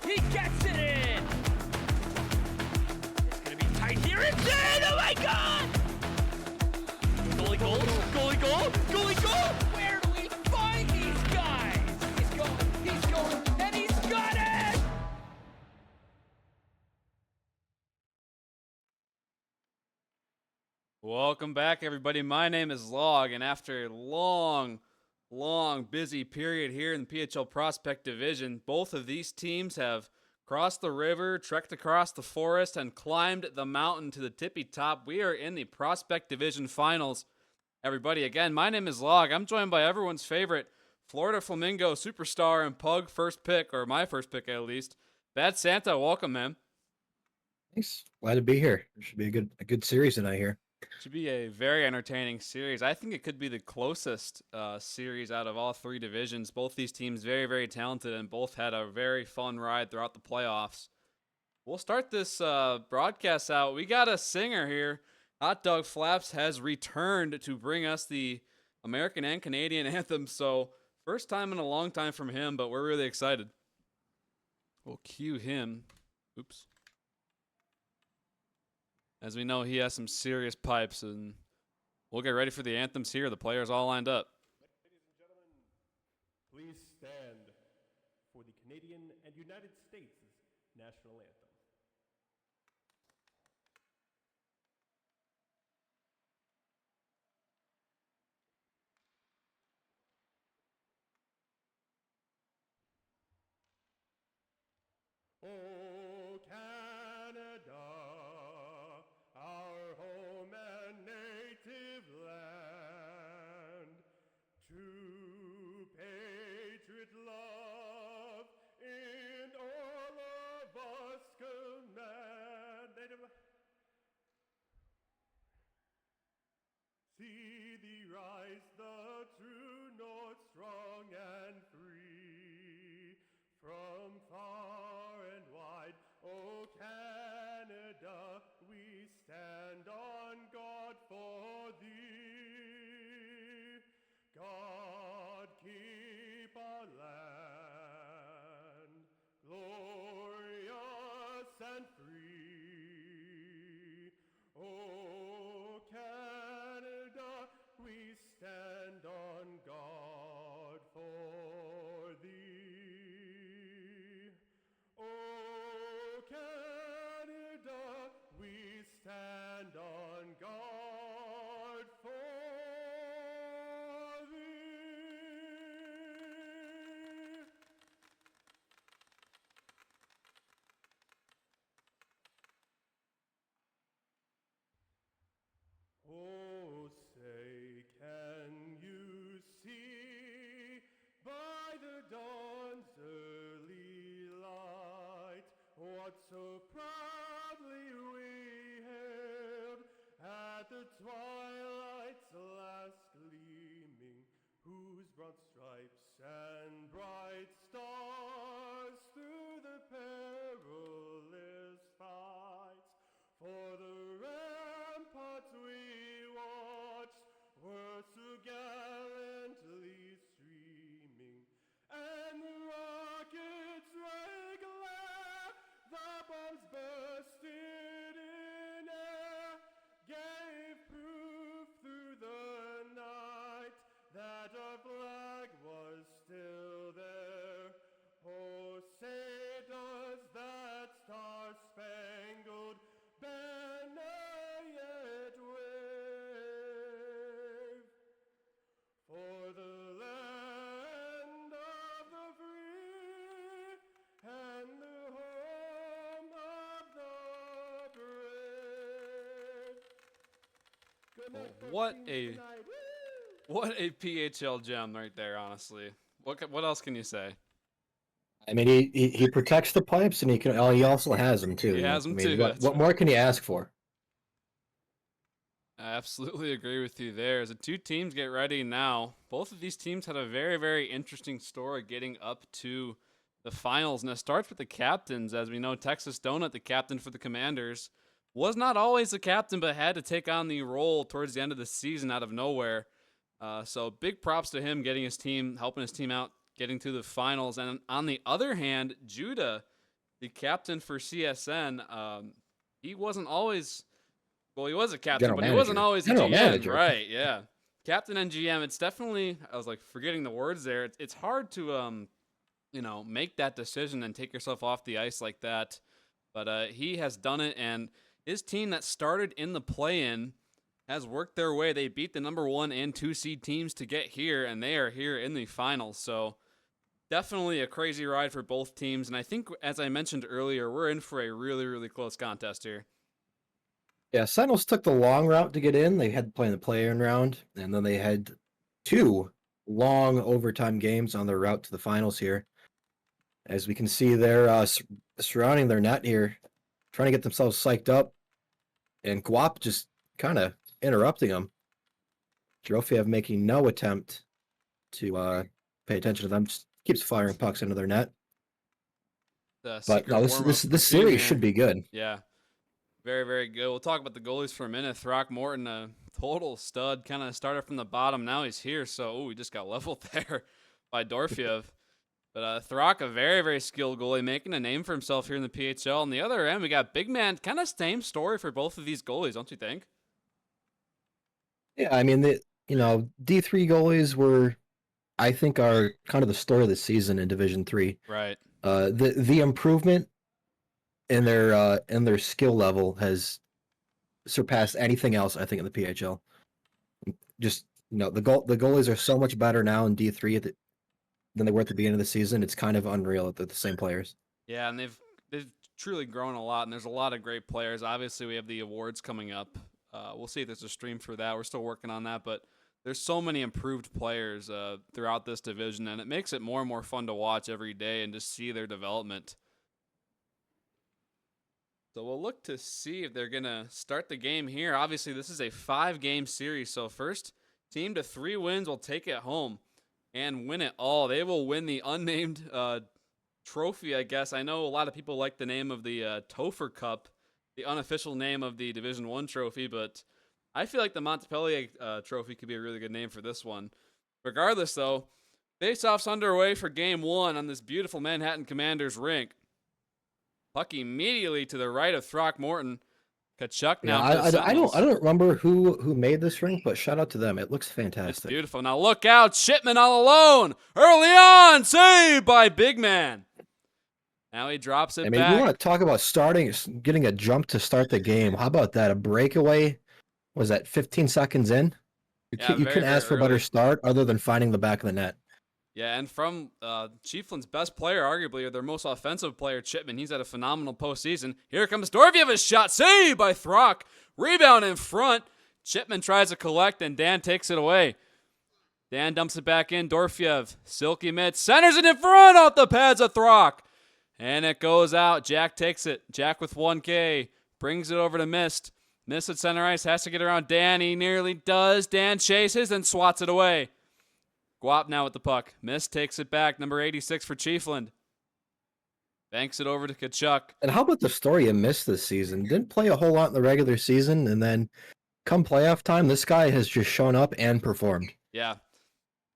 He gets it in! It's gonna be tight here. It's in! Oh my god! Goalie goal! Goalie goal! Goalie goal! Where do we find these guys? He's going, and he's got it! Welcome back, everybody. My name is Log, and after a long, busy period here in the PHL Prospect Division, both of these teams have crossed the river, trekked across the forest, and climbed the mountain to the tippy top. We are in the Prospect Division Finals. Everybody, again, my name is Log. I'm joined by everyone's favorite Florida Flamingo superstar and Pug first pick, or my first pick at least. Bad Santa, welcome, man. Thanks. Glad to be here. It should be a good series tonight here. Should be a very entertaining series. I think it could be the closest series out of all three divisions. Both these teams very, very talented and both had a very fun ride throughout the playoffs. We'll start this broadcast out. We got a singer here. Hot Dog Flaps has returned to bring us the American and Canadian anthem. So first time in a long time from him, but we're really excited. We'll cue him. Oops. As we know, he has some serious pipes, and we'll get ready for the anthems here. The players all lined up. Ladies and gentlemen, please stand for the Canadian and United States national anthem. Oh, Canada, our home and native land, to patriot love in all of us command. See thee rise, the true north, strong and free, from far and wide. Oh, Canada, we stand What a PHL gem right there, honestly. What else can you say? I mean, he protects the pipes, and he also has them too. He has I them mean, too. what That's what right. more can you ask for? I absolutely agree with you there. As the two teams get ready now, both of these teams had a very, very interesting story getting up to the finals. And it starts with the captains. As we know, Texas Donut, the captain for the Commanders, was not always the captain, but had to take on the role towards the end of the season out of nowhere. So big props to him getting his team, helping his team out, getting to the finals. And on the other hand, Judah, the captain for CSN, he wasn't always. Well, he was a captain, General but he wasn't manager. always a General GM, manager. right? Yeah, captain and GM. It's definitely. I was like forgetting the words there. It's hard to make that decision and take yourself off the ice like that. But he has done it, and his team that started in the play-in has worked their way. They beat the number 1 and 2 seed teams to get here, and they are here in the finals. So definitely a crazy ride for both teams. And I think, as I mentioned earlier, we're in for a really, really close contest here. Yeah, Sentinels took the long route to get in. They had to play in the play-in round, and then they had 2 long overtime games on their route to the finals here. As we can see, they're surrounding their net here, trying to get themselves psyched up, and Guap just kind of interrupting them. Jorofiev making no attempt to pay attention to them, just keeps firing pucks into their net. The But secret no, warm-up this routine series here. should be good. Yeah. Very, very good. We'll talk about the goalies for a minute. Throckmorton, a total stud, kind of started from the bottom. Now he's here, so we just got leveled there by Dorfiev. But Throck, a very, very skilled goalie, making a name for himself here in the PHL. On the other end, we got Big Man. Kind of same story for both of these goalies, don't you think? Yeah, I mean, D3 goalies I think, are kind of the story of the season in Division 3. Right. The improvement in their skill level has surpassed anything else, I think, in the PHL. Just the goalies are so much better now in D3 than they were at the beginning of the season. It's kind of unreal that they're the same players. Yeah, and they've truly grown a lot, and there's a lot of great players. Obviously, we have the awards coming up. We'll see if there's a stream for that. We're still working on that, but there's so many improved players throughout this division, and it makes it more and more fun to watch every day and just see their development. So we'll look to see if they're going to start the game here. Obviously, this is a 5-game series, so first team to 3 wins will take it home and win it all. They will win the unnamed trophy, I guess. I know a lot of people like the name of the Topher Cup, the unofficial name of the Division 1 trophy, but I feel like the Montpellier trophy could be a really good name for this one. Regardless, though, face-off's underway for Game 1 on this beautiful Manhattan Commanders rink. Puck immediately to the right of Throckmorton. Kachuk now. Yeah, I don't remember who made this rink, but shout out to them. It looks fantastic. It's beautiful. Now look out, Shipman all alone. Early on, saved by Big Man. Now he drops it back. You want to talk about getting a jump to start the game. How about that? A breakaway, was that 15 seconds in? You couldn't ask for a better start other than finding the back of the net. Yeah, and from Chiefland's best player, arguably, or their most offensive player, Chipman. He's had a phenomenal postseason. Here comes Dorfiev, a shot saved by Throck. Rebound in front. Chipman tries to collect, and Dan takes it away. Dan dumps it back in. Dorfiev, silky mid, centers it in front off the pads of Throck. And it goes out. Jack takes it. Jack with 1K. Brings it over to Mist. Mist at center ice. Has to get around Dan. He nearly does. Dan chases and swats it away. Guap now with the puck. Mist takes it back. Number 86 for Chiefland. Banks it over to Kachuk. And how about the story of Mist this season? Didn't play a whole lot in the regular season, and then come playoff time, this guy has just shown up and performed. Yeah.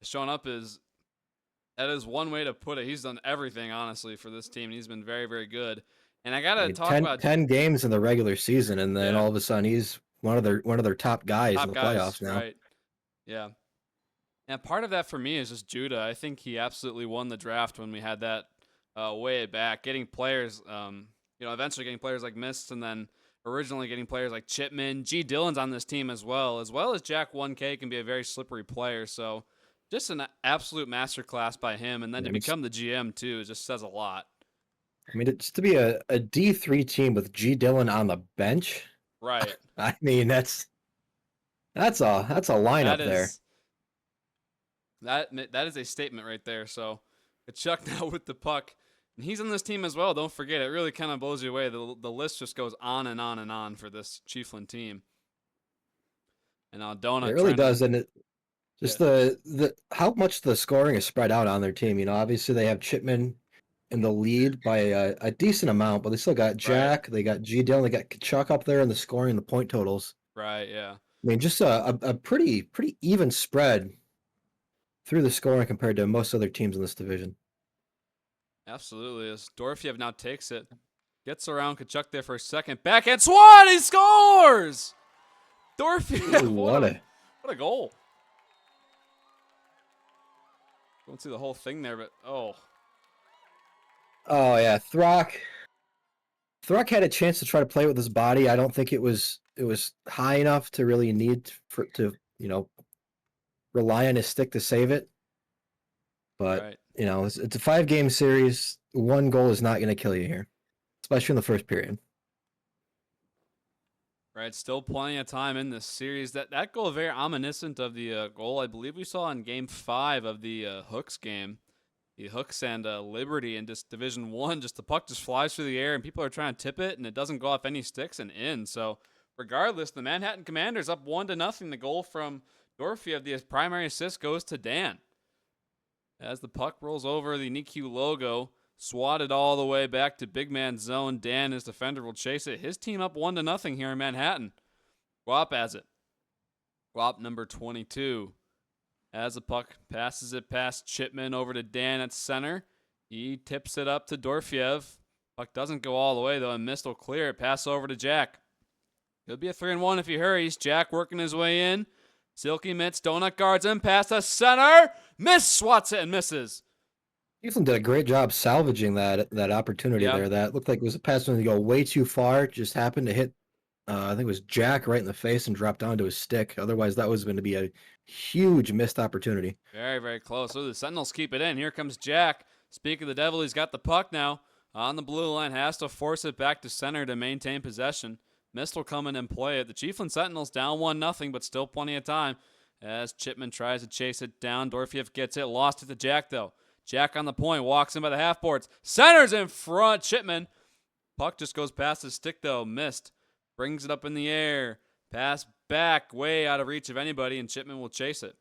Showing up that is one way to put it. He's done everything, honestly, for this team. He's been very, very good. And I got to talk about 10 games in the regular season, and then all of a sudden he's one of their top guys in the playoffs now. Right. Yeah. And part of that for me is just Judah. I think he absolutely won the draft when we had that way back, getting players, eventually getting players like Mist, and then originally getting players like Chipman. G. Dillon's on this team as well as Jack 1K can be a very slippery player. So just an absolute masterclass by him. And then to become the GM too, it just says a lot. I mean, it's to be a D3 team with G. Dillon on the bench. Right. I mean, that's That's a lineup That there. is that is a statement right there. So Kachuk now with the puck. And he's on this team as well. Don't forget, it really kind of blows you away. The list just goes on and on and on for this Chiefland team. And now It Donut really trying does, to, and just yeah, the how much the scoring is spread out on their team. Obviously they have Chipman in the lead by a decent amount, but they still got right, Jack, they got G Dillon, they got Kachuk up there in the scoring and the point totals. right, yeah. I mean, just a pretty even spread through the scoring compared to most other teams in this division. Absolutely. As Dorofiev now takes it, gets around Kachuk there for a second. Backhand swat, he scores! Dorofiev, Ooh, what a what a goal. Don't see the whole thing there, but oh yeah, Throck had a chance to try to play with his body. I don't think it was high enough to really need for to rely on his stick to save it. But right. it's a 5-game series. One goal is not going to kill you here, especially in the first period. Right, still plenty of time in this series. That goal very reminiscent of the goal I believe we saw in Game 5 of the Hooks game. The Hooks and Liberty in just Division 1. Just the puck just flies through the air and people are trying to tip it and it doesn't go off any sticks and in. So regardless, the Manhattan Commanders up 1-0. The goal from Dorofiev, the primary assist, goes to Dan. As the puck rolls over the NICU logo, swatted all the way back to big man zone. Dan, his defender, will chase it. His team up 1-0 here in Manhattan. Guap has it. Guap number 22. As the puck passes it past Chipman over to Dan at center. He tips it up to Dorofiev. Puck doesn't go all the way though, and Mist will clear it. Pass over to Jack. It'll be a 3-1 if he hurries. Jack working his way in. Silky mitts, Donut guards him, past the center. Miss swats it and misses. Houston did a great job salvaging that opportunity there. That looked like it was a pass when they go way too far. Just happened to hit, I think it was Jack right in the face and drop down to his stick. Otherwise, that was going to be a huge missed opportunity. Very, very close. So the Sentinels keep it in. Here comes Jack. Speak of the devil, he's got the puck now. On the blue line, has to force it back to center to maintain possession. Mist will come in and play it. The Chiefland Sentinels down 1-0, but still plenty of time. As Chipman tries to chase it down. Dorofiev gets it. Lost it to Jack, though. Jack on the point. Walks in by the half boards. Centers in front. Chipman. Puck just goes past his stick, though. Missed. Brings it up in the air. Pass back. Way out of reach of anybody, and Chipman will chase it.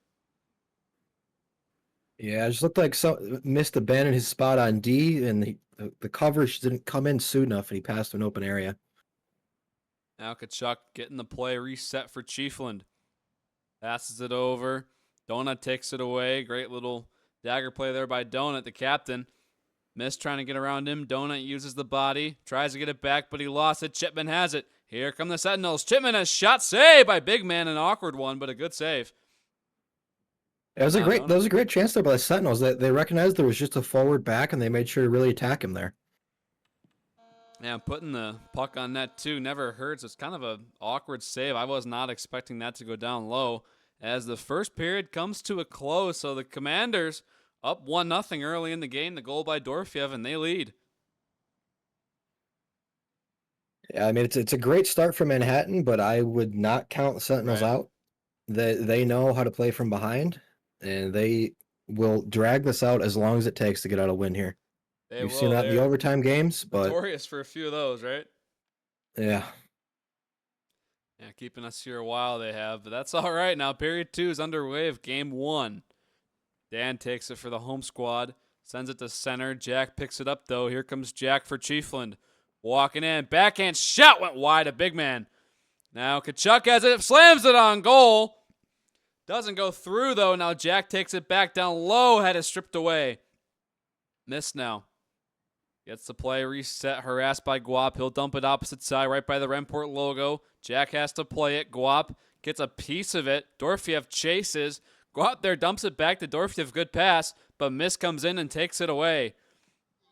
Yeah, it just looked like missed abandoned his spot on D, and the coverage didn't come in soon enough, and he passed an open area. Now Kachuk getting the play reset for Chiefland. Passes it over. Donut takes it away. Great little dagger play there by Donut, the captain. Mist trying to get around him. Donut uses the body. Tries to get it back, but he lost it. Chipman has it. Here come the Sentinels. Chipman has shot. Save by Big Man. An awkward one, but a good save. It was that was a great chance there by the Sentinels. They recognized there was just a forward back, and they made sure to really attack him there. Yeah, putting the puck on net too never hurts. It's kind of an awkward save. I was not expecting that to go down low as the first period comes to a close. So the Commanders up 1-0 early in the game. The goal by Dorofiev, and they lead. Yeah, I mean it's a great start for Manhattan, but I would not count the Sentinels out. They know how to play from behind, and they will drag this out as long as it takes to get out a win here. You've seen that in the overtime games, but notorious for a few of those, right? Yeah, keeping us here a while they have, but that's all right. Now period 2 is underway of game 1. Dan takes it for the home squad, sends it to center. Jack picks it up though. Here comes Jack for Chiefland. Walking in, backhand shot went wide, a big man. Now Kachuk has it, slams it on goal. Doesn't go through though. Now Jack takes it back down low, had it stripped away. Missed now. Gets the play reset, harassed by Guap. He'll dump it opposite side, right by the Remport logo. Jack has to play it. Guap gets a piece of it. Dorofiev chases. Guap there dumps it back to Dorofiev. Good pass, but Miss comes in and takes it away.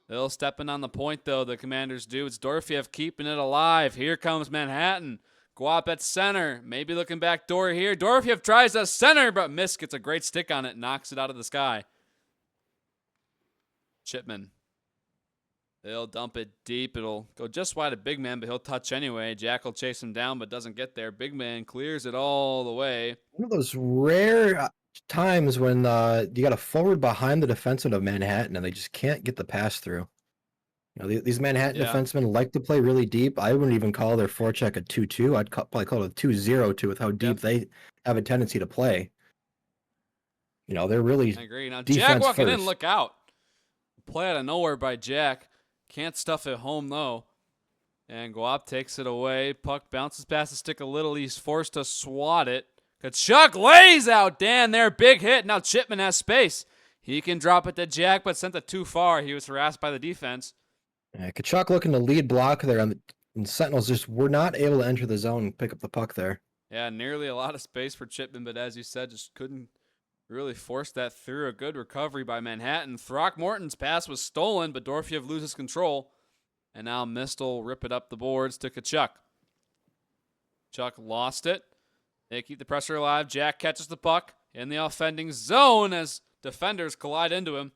They'll stepping on the point, though, the Commanders do. It's Dorofiev keeping it alive. Here comes Manhattan. Guap at center. Maybe looking back door here. Dorofiev tries to center, but Miss gets a great stick on it. Knocks it out of the sky. Chipman. They'll dump it deep. It'll go just wide of Big Man, but he'll touch anyway. Jack will chase him down, but doesn't get there. Big Man clears it all the way. One of those rare times when you got a forward behind the defenseman of Manhattan and they just can't get the pass through. These Manhattan defensemen like to play really deep. I wouldn't even call their forecheck a 2-2. I'd probably call it a 2-0-2 with how deep they have a tendency to play. They're really I agree. Now, defense Jack walking first. in, look out. Play out of nowhere by Jack. Can't stuff it home, though. And Guap takes it away. Puck bounces past the stick a little. He's forced to swat it. Kachuk lays out Dan there. Big hit. Now Chipman has space. He can drop it to Jack, but sent it too far. He was harassed by the defense. Yeah, Kachuk looking to lead block there, and Sentinels just were not able to enter the zone and pick up the puck there. Yeah, nearly a lot of space for Chipman, but as you said, just couldn't really force that through. A good recovery by Manhattan. Throckmorton's pass was stolen, but Dorfiev loses control. And now Mist will rip it up the boards to Kachuk. Chuck lost it. They keep the pressure alive. Jack catches the puck in the offending zone as defenders collide into him.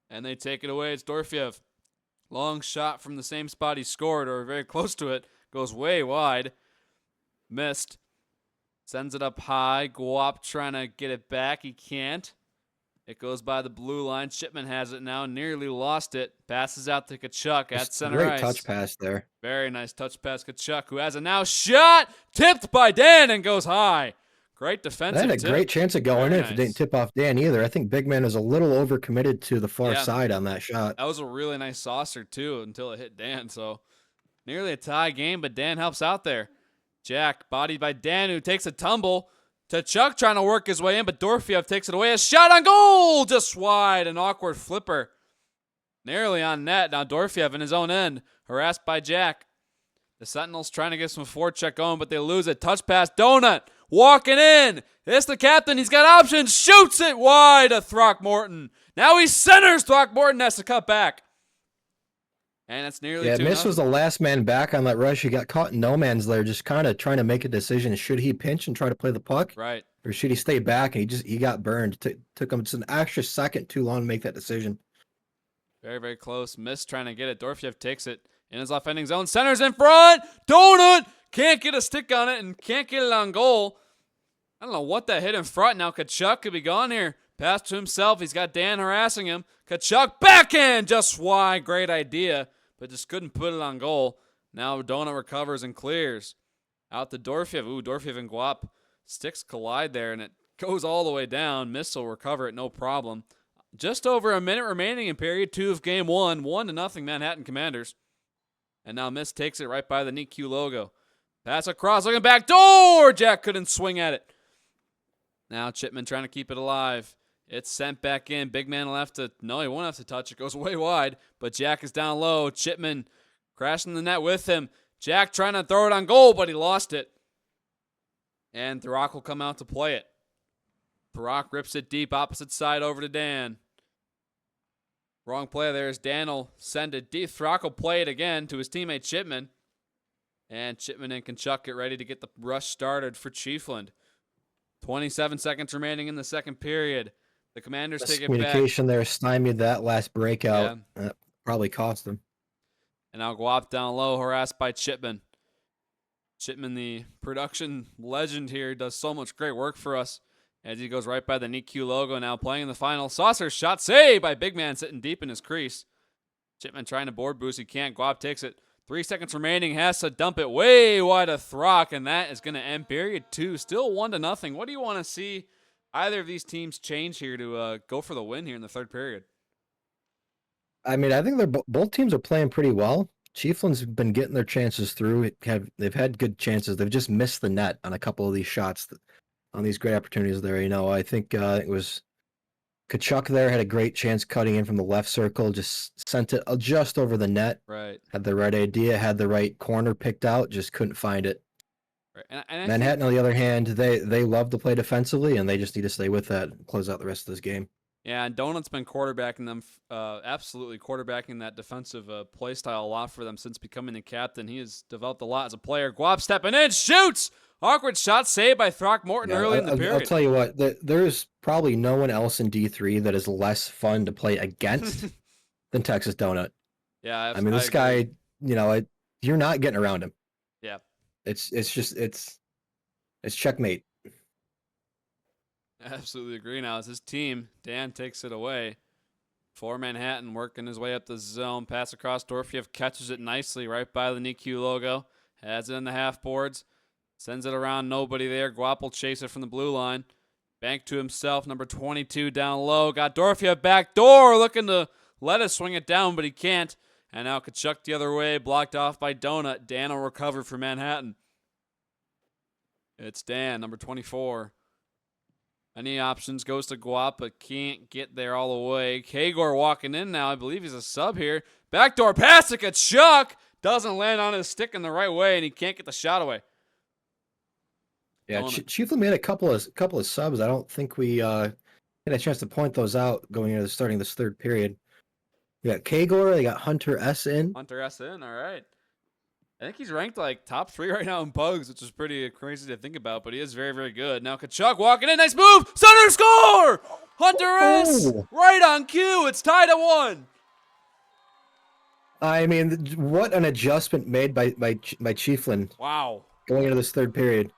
And they take it away. It's Dorfiev. Long shot from the same spot he scored, or very close to it. Goes way wide. Missed. Sends it up high. Guap trying to get it back. He can't. It goes by the blue line. Shipman has it now. Nearly lost it. Passes out to Kachuk at center ice. Great touch pass there. Very nice touch pass. Kachuk, who has it now. Shot! Tipped by Dan and goes high. Great defensive They had a tip. great chance of going Very in if it didn't tip off Dan either. I think Big Man was a little overcommitted to the far side on that shot. That was a really nice saucer, too, until it hit Dan. So nearly a tie game, but Dan helps out there. Jack, bodied by Dan, who takes a tumble. To Chuck trying to work his way in, but Dorfiev takes it away. A shot on goal! Just wide. An awkward flipper. Nearly on net. Now Dorfiev in his own end. Harassed by Jack. The Sentinels trying to get some forecheck going, but they lose it. Touch pass. Donut. Walking in. It's the captain. He's got options. Shoots it wide to Throckmorton. Now he centers. Throckmorton has to cut back. And it's nearly 2-0. Miss was the last man back on that rush. He got caught in no man's there, just kind of trying to make a decision. Should he pinch and try to play the puck? Right. Or should he stay back? And he got burned. Took him just an extra second too long to make that decision. Very, very close. Miss trying to get it. Dorfiev takes it in his offending zone. Centers in front. Donut can't get a stick on it and can't get it on goal. I don't know what that hit in front. Now Kachuk could be gone here. Pass to himself. He's got Dan harassing him. Kachuk backhand just wide. Great idea, but just couldn't put it on goal. Now Donut recovers and clears. Out to Dorfiev. Ooh, Dorfiev and Guap. Sticks collide there, and it goes all the way down. Miss will recover it, no problem. Just over a minute remaining in period 2 of game 1. 1-0 Manhattan Commanders. And now Miss takes it right by the Neat Q logo. Pass across, looking back door. Jack couldn't swing at it. Now Chipman trying to keep it alive. It's sent back in. Big Man will have to, no, he won't have to touch. It goes way wide, but Jack is down low. Chipman crashing the net with him. Jack trying to throw it on goal, but he lost it. And Throck will come out to play it. Throck rips it deep, opposite side over to Dan. Wrong play there as Dan will send it deep. Throck will play it again to his teammate Chipman. And Chipman and Kachuk get ready to get the rush started for Chiefland. 27 seconds remaining in the second period. The Commanders take it back. Communication there stymied that last breakout. Yeah. That probably cost them. And now Guap down low, harassed by Chipman. Chipman, the production legend here, does so much great work for us as he goes right by the Neat Q logo, now playing in the final. Saucer shot saved by Big Man sitting deep in his crease. Chipman trying to board boost. He can't. Guap takes it. 3 seconds remaining. Has to dump it way wide of Throck, and that is going to end period 2. Still 1-0. What do you want to see either of these teams change here to go for the win here in the third period? I mean, I think both teams are playing pretty well. Chiefland's been getting their chances through. They've had good chances. They've just missed the net on a couple of these shots, on these great opportunities there. I think it was Kachuk there had a great chance cutting in from the left circle, just sent it just over the net. Right. Had the right idea, had the right corner picked out, just couldn't find it. Right. And Manhattan, on the other hand, they love to play defensively, and they just need to stay with that and close out the rest of this game. Yeah, and Donut's been quarterbacking them, absolutely quarterbacking that defensive play style a lot for them since becoming the captain. He has developed a lot as a player. Guap stepping in, shoots! Awkward shot saved by Throckmorton early in the period. I'll tell you what, there's probably no one else in D3 that is less fun to play against than Texas Donut. Yeah, I mean, I this agree. guy, you're not getting around him. Yeah, It's checkmate. absolutely agree. Now it's his team. Dan takes it away. For Manhattan, working his way up the zone. Pass across. Dorfiev catches it nicely right by the NICU logo. Has it in the half boards. Sends it around. Nobody there. Guap will chase it from the blue line. Bank to himself. Number 22 down low. Got Dorfiev back door. Looking to let us swing it down, but he can't. And now Kachuk the other way. Blocked off by Donut. Dan will recover for Manhattan. It's Dan, number 24. Any options goes to Guap, but can't get there all the way. Kagor walking in now. I believe he's a sub here. Backdoor pass to Kachuk. Doesn't land on his stick in the right way, and he can't get the shot away. Yeah, Chiefly made a couple of subs. I don't think we had a chance to point those out going into starting this third period. You got Kagor, they got Hunter S in. Hunter S in, all right. I think he's ranked like top 3 right now in pugs, which is pretty crazy to think about, but he is very, very good. Now Kachuk walking in. Nice move. Center score. Hunter S. Right on cue. It's tied at 1. I mean, what an adjustment made by Chieflin. Wow. Going into this third period.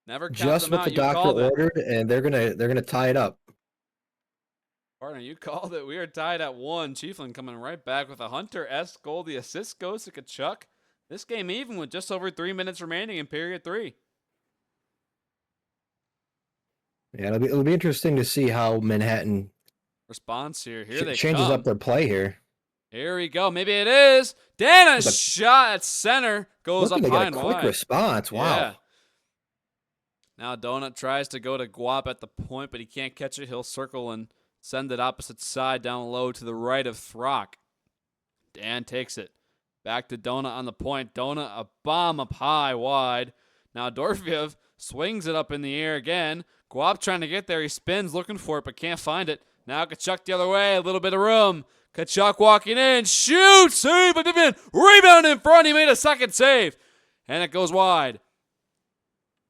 Never count Just them what out. the You doctor called it. ordered, and they're gonna tie it up. Partner, you called it. We are tied at 1. Chieflin coming right back with a Hunter S goal. The assist goes to Kachuk. This game even with just over 3 minutes remaining in period 3. Yeah, it'll be interesting to see how Manhattan Response here. Here they changes come. up their play here. Here we go. Maybe it is. Dan, a shot at center. Goes up high and wide. Quick response. Wow. Yeah. Now Donut tries to go to Guap at the point, but he can't catch it. He'll circle and send it opposite side down low to the right of Throck. Dan takes it. Back to Donut on the point. Donut, a bomb up high, wide. Now Dorfiev swings it up in the air again. Guap trying to get there. He spins looking for it, but can't find it. Now Kachuk the other way. A little bit of room. Kachuk walking in. Shoots. Save by Vivian. Rebound in front. He made a second save. And it goes wide.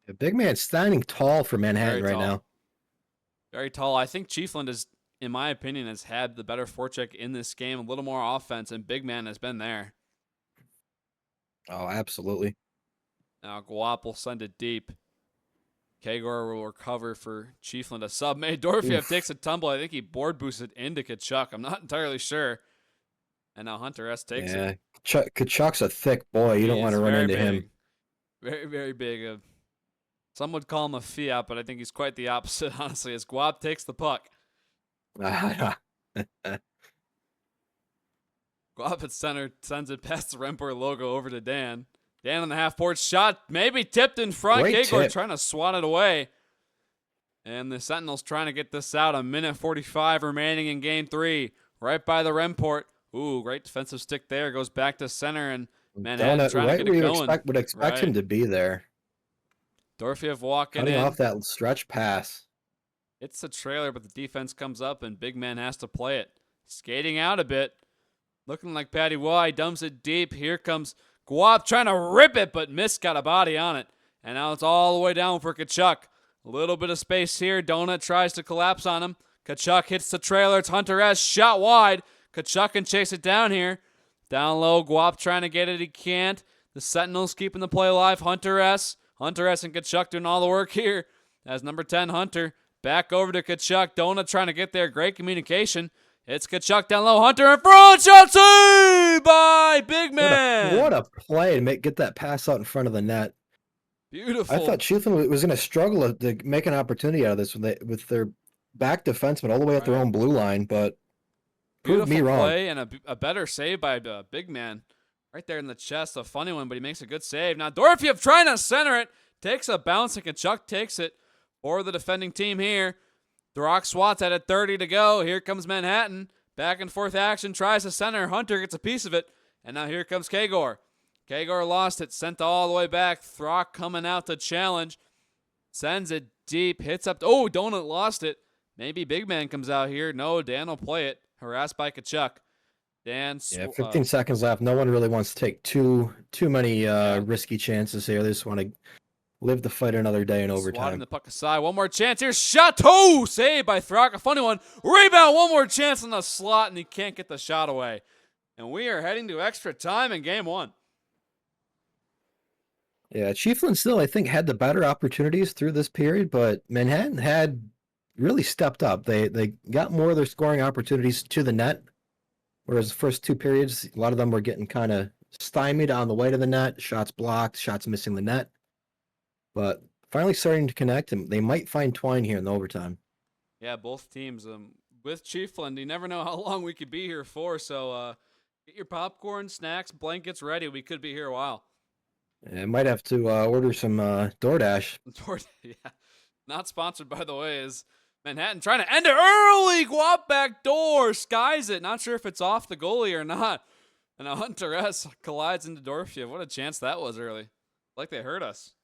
The big man standing tall for Manhattan right now. Very tall. I think Chiefland is, in my opinion, has had the better forecheck in this game. A little more offense, and big man has been there. Oh, absolutely. Now Guap will send it deep. Kagor will recover for Chiefland. A sub made. Dorfiev takes a tumble. I think he board boosted into Kachuk. I'm not entirely sure. And now Hunter S takes it. Kachuk's a thick boy. You don't want to run into him. Very, very big. Some would call him a Fiat, but I think he's quite the opposite, honestly, as Guap takes the puck. Guap at center sends it past the Rempor logo over to Dan. Dan on the half-board shot, maybe tipped in front. Kagor trying to swat it away. And the Sentinels trying to get this out. 1:45 remaining in game 3. Right by the Remport. Ooh, great defensive stick there. Goes back to center, and Manhattan trying to get it going. Would expect him to be there. Dorfiev walking Cutting in. off that stretch pass. It's a trailer, but the defense comes up, and big man has to play it. Skating out a bit. Looking like Patty Y. Dumps it deep. Here comes Guap trying to rip it, but missed. Got a body on it. And now it's all the way down for Kachuk. A little bit of space here. Donut tries to collapse on him. Kachuk hits the trailer. It's Hunter S. Shot wide. Kachuk can chase it down here. Down low. Guap trying to get it. He can't. The Sentinels keeping the play alive. Hunter S. Hunter S. and Kachuk doing all the work here. As number 10, Hunter. Back over to Kachuk. Donut trying to get there. Great communication. It's Kachuk down low. Hunter in front. Shot saved by big man. What a play to get that pass out in front of the net. Beautiful. I thought Chiefland was going to struggle to make an opportunity out of this with their back defenseman all the way at their own blue line, but proved me wrong. Play and a better save by the big man. Right there in the chest. A funny one, but he makes a good save. Now Dorfiev trying to center it. Takes a bounce, and Kachuk takes it for the defending team here. Throck swats at it, 30 to go. Here comes Manhattan. Back and forth action. Tries to center. Hunter gets a piece of it. And now here comes Kagor. Kagor lost it. Sent all the way back. Throck coming out to challenge. Sends it deep. Hits up. Oh, Donut lost it. Maybe big man comes out here. No, Dan will play it. Harassed by Kachuk. Dan. 15 seconds left. No one really wants to take too many risky chances here. They just want to live to fight another day in Swatting overtime. the puck aside. One more chance here. Shot two. Saved by Throck. A funny one. Rebound. One more chance in the slot, and he can't get the shot away. And we are heading to extra time in game one. Yeah, Chiefland still, I think, had the better opportunities through this period, but Manhattan had really stepped up. They got more of their scoring opportunities to the net, whereas the first two periods, a lot of them were getting kind of stymied on the way to the net, shots blocked, shots missing the net. But finally starting to connect, and they might find twine here in the overtime. Yeah, both teams. With Chiefland, you never know how long we could be here for. So get your popcorn, snacks, blankets ready. We could be here a while. I might have to order some DoorDash. Yeah, not sponsored by the way. Is Manhattan trying to end it early? Guap back door, skies it. Not sure if it's off the goalie or not. And a Hunter S collides into Dorfiev. What a chance that was early. Like they hurt us.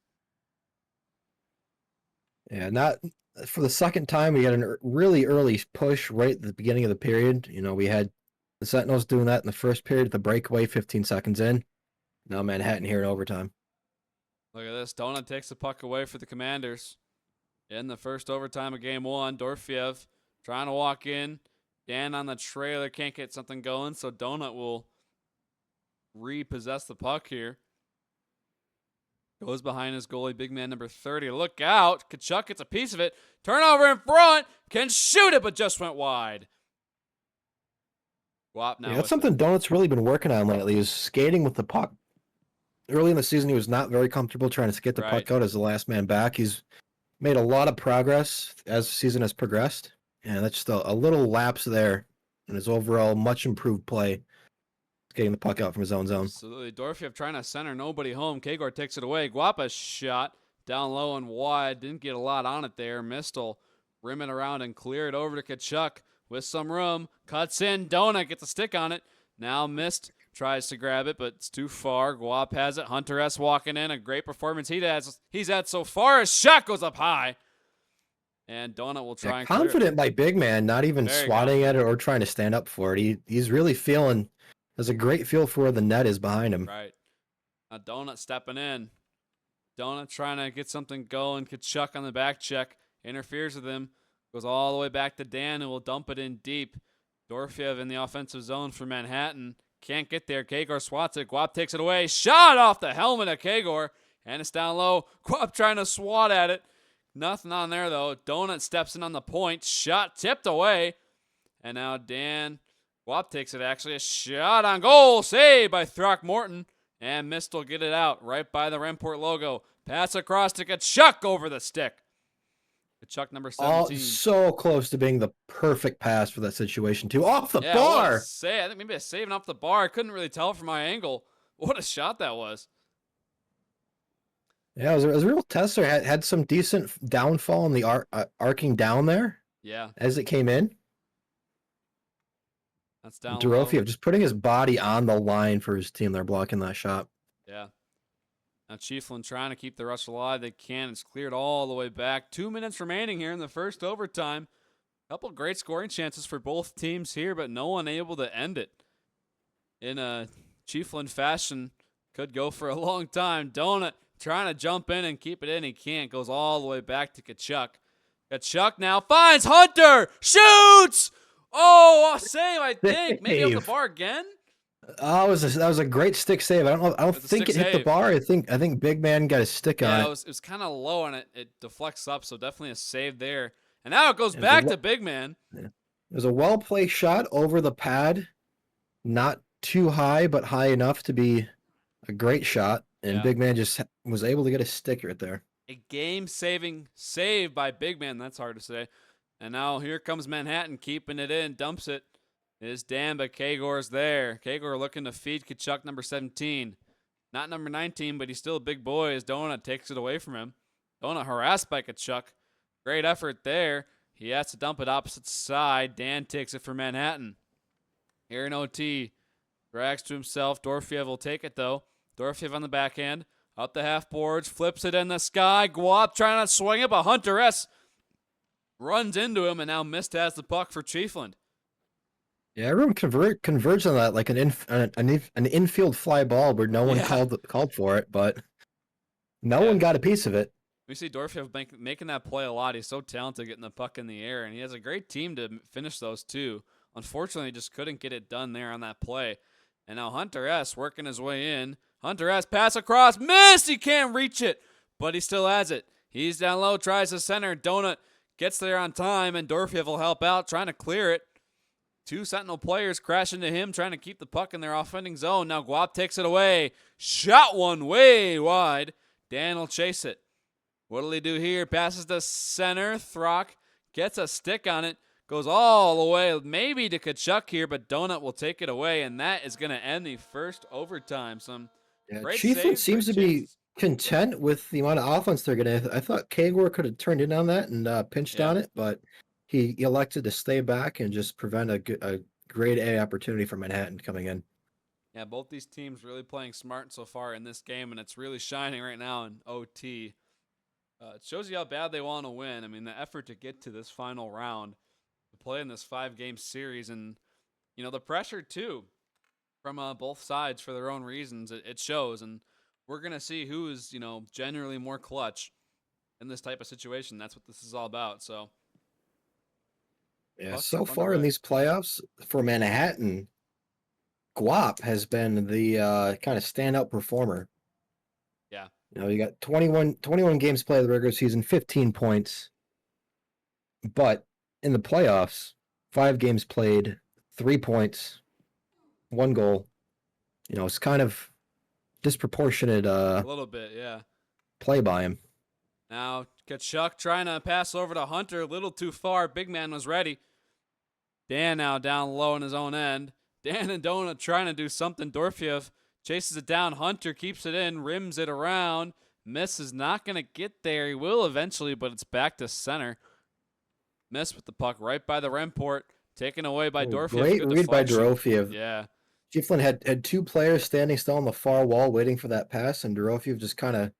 Yeah, not for the second time. We had a really early push right at the beginning of the period. You know, we had the Sentinels doing that in the first period, the breakaway, 15 seconds in. Now Manhattan here in overtime. Look at this. Donut takes the puck away for the Commanders. In the first overtime of game one, Dorfiev trying to walk in. Dan on the trailer can't get something going, so Donut will repossess the puck here. Goes behind his goalie, big man number 30. Look out. Kachuk gets a piece of it. Turnover in front. Can shoot it, but just went wide. Guap now. Yeah, that's something Donut's really been working on lately, is skating with the puck. Early in the season, he was not very comfortable trying to get the puck out as the last man back. He's made a lot of progress as the season has progressed, and that's just a little lapse there in his overall much improved play, getting the puck out from his own zone. Absolutely. Dorfiev trying to center nobody home. Kagor takes it away. Guapa's shot down low and wide. Didn't get a lot on it there. Mistel rim it around and clear it over to Kachuk with some room. Cuts in. Donut gets a stick on it. Now Mist tries to grab it, but it's too far. Guap has it. Hunter S walking in. A great performance he's had so far. His shot goes up high. And Donut will try and clear it. Confident by big man, not even Very swatting at it or trying to stand up for it. He's really feeling, has a great feel for where the net is behind him. Right. Now Donut stepping in. Donut trying to get something going. Kachuk on the back check. Interferes with him. Goes all the way back to Dan, who will dump it in deep. Dorfiev in the offensive zone for Manhattan. Can't get there. Kagor swats it. Guap takes it away. Shot off the helmet of Kagor. And it's down low. Guap trying to swat at it. Nothing on there, though. Donut steps in on the point. Shot tipped away. And now Dan. Guap takes it, actually. A shot on goal. Saved by Throckmorton. And Mist will get it out right by the Remport logo. Pass across to Kachuk over the stick. Kachuk number 17. So close to being the perfect pass for that situation, too. Off the bar. I think maybe a saving off the bar. I couldn't really tell from my angle what a shot that was. Yeah, it was a real tester. Had some decent downfall in the arcing down there. Yeah. As it came in. That's down. Dorofiev just putting his body on the line for his team. They're blocking that shot. Yeah. Now Chiefland trying to keep the rush alive. They can. It's cleared all the way back. 2 minutes remaining here in the first overtime. Couple great scoring chances for both teams here, but no one able to end it. In a Chiefland fashion, could go for a long time. Donut trying to jump in and keep it in. He can't. Goes all the way back to Kachuk. Kachuk now finds Hunter. Shoots! Oh, save, I think. Maybe off the bar again? Oh, that was a great stick save. I don't think it hit the bar. I think big man got a stick on it. Yeah, it was kind of low and it deflects up, so definitely a save there. And now it goes back to big man. Yeah. It was a well-placed shot over the pad. Not too high, but high enough to be a great shot. And big man just was able to get a stick right there. A game-saving save by big man. That's hard to say. And now here comes Manhattan keeping it in. Dumps it. It is Dan, but Kagor's there. Kagor looking to feed Kachuk number 17. Not number 19, but he's still a big boy as Donut takes it away from him. Donut harassed by Kachuk. Great effort there. He has to dump it opposite side. Dan takes it for Manhattan. Here in OT. Drags to himself. Dorfiev will take it, though. Dorfiev on the backhand. Up the half boards. Flips it in the sky. Guap trying to swing it, but Hunter S runs into him, and now Mist has the puck for Chiefland. Yeah, everyone converged on that like an infield fly ball where no one called for it, but No one got a piece of it. We see Dorfiev making that play a lot. He's so talented getting the puck in the air, and he has a great team to finish those too. Unfortunately, just couldn't get it done there on that play. And now Hunter S. working his way in. Hunter S. pass across. Miss! He can't reach it, but he still has it. He's down low, tries to center. Donut gets there on time, and Dorfiev will help out, trying to clear it. 2 Sentinel players crash into him, trying to keep the puck in their offending zone. Now Guap takes it away. Shot one way wide. Dan will chase it. What'll he do here? Passes to center. Throck gets a stick on it. Goes all the way, maybe to Kachuk here, but Donut will take it away, and that is going to end the first overtime. Some great Chiefland saves, seems to great be chances. content with the amount of offense they're getting. I thought Kagor could have turned in on that and pinched on it, but he elected to stay back and just prevent a grade A opportunity for Manhattan coming in. Yeah, both these teams really playing smart so far in this game, and it's really shining right now in OT. It shows you how bad they want to win. I mean, the effort to get to this final round, to play in this 5-game series, and, you know, the pressure, too, from both sides for their own reasons. It shows, and we're going to see who is, you know, generally more clutch in this type of situation. That's what this is all about, so. Yeah, Puck so far in underway. these playoffs for Manhattan, Guap has been the kind of standout performer. Yeah. You know, you got 21 games played of the regular season, 15 points. But in the playoffs, 5 games played, 3 points, 1 goal. You know, it's kind of disproportionate A little bit, yeah. play by him. Now, Kachuk trying to pass over to Hunter, a little too far. Big man was ready. Dan now down low in his own end. Dan and Donut trying to do something. Dorfiev chases it down. Hunter keeps it in, rims it around. Miss is not going to get there. He will eventually, but it's back to center. Miss with the puck right by the Remport. Taken away by Dorfiev. Great Good read by deflection. Dorofiev. Yeah. Chiefland had 2 players standing still on the far wall waiting for that pass, and Dorofiev just kind of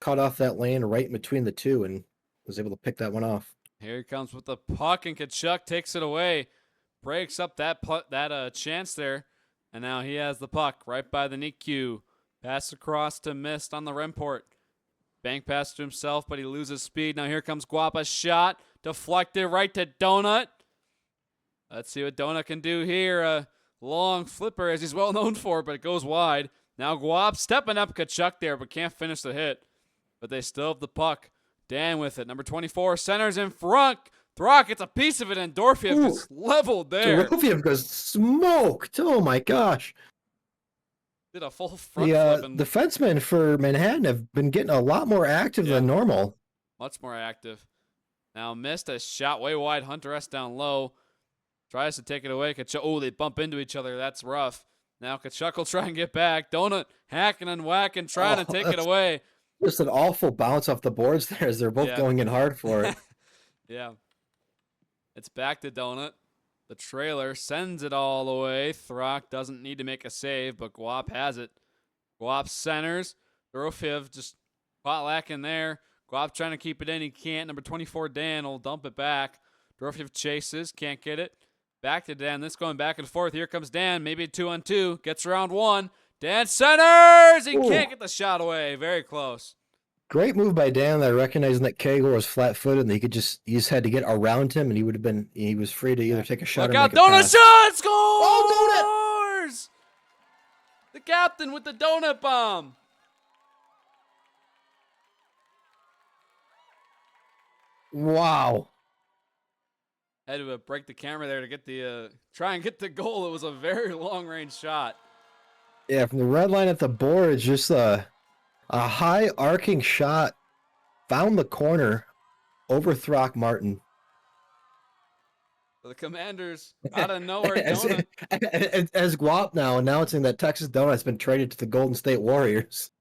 cut off that lane right in between the two and was able to pick that one off. Here he comes with the puck, and Kachuk takes it away. Breaks up that chance there. And now he has the puck right by the NICU. Pass across to Mist on the Remport. Bank pass to himself, but he loses speed. Now here comes Guapa. Shot. Deflected right to Donut. Let's see what Donut can do here. A long flipper, as he's well known for, but it goes wide. Now Guap stepping up Kachuk there, but can't finish the hit. But they still have the puck. Dan with it. Number 24, centers in front. Throck gets a piece of it, and Dorfiev is leveled there. Dorofiev goes smoked. Oh my gosh. Did a full front flip. The defensemen for Manhattan have been getting a lot more active than normal. Much more active. Now missed a shot way wide. Hunter S down low. Tries to take it away. Oh, they bump into each other. That's rough. Now Kachuk will try and get back. Donut hacking and whacking, trying to take it away. Just an awful bounce off the boards there as they're both going in hard for it. Yeah. It's back to Donut. The trailer sends it all the way. Throck doesn't need to make a save, but Guap has it. Guap centers. Dorofiev just caught lacking there. Guap trying to keep it in. He can't. Number 24, Dan, will dump it back. Dorofiev chases. Can't get it. Back to Dan. This going back and forth. Here comes Dan. Maybe a 2-on-2. Gets around 1. Dan centers. He can't get the shot away. Very close. Great move by Dan there, recognizing that Kagor was flat-footed and he just had to get around him, and he was free to either take a shot Look or out, make a Donut pass. shot! Scores! Oh, The captain with the donut bomb. Wow. Had to break the camera there to get the try and get the goal. It was a very long-range shot. Yeah, from the red line at the boards, just a high arcing shot, found the corner over Throckmorton. The Commanders out of nowhere. as Guap now announcing that Texas Donut's been traded to the Golden State Warriors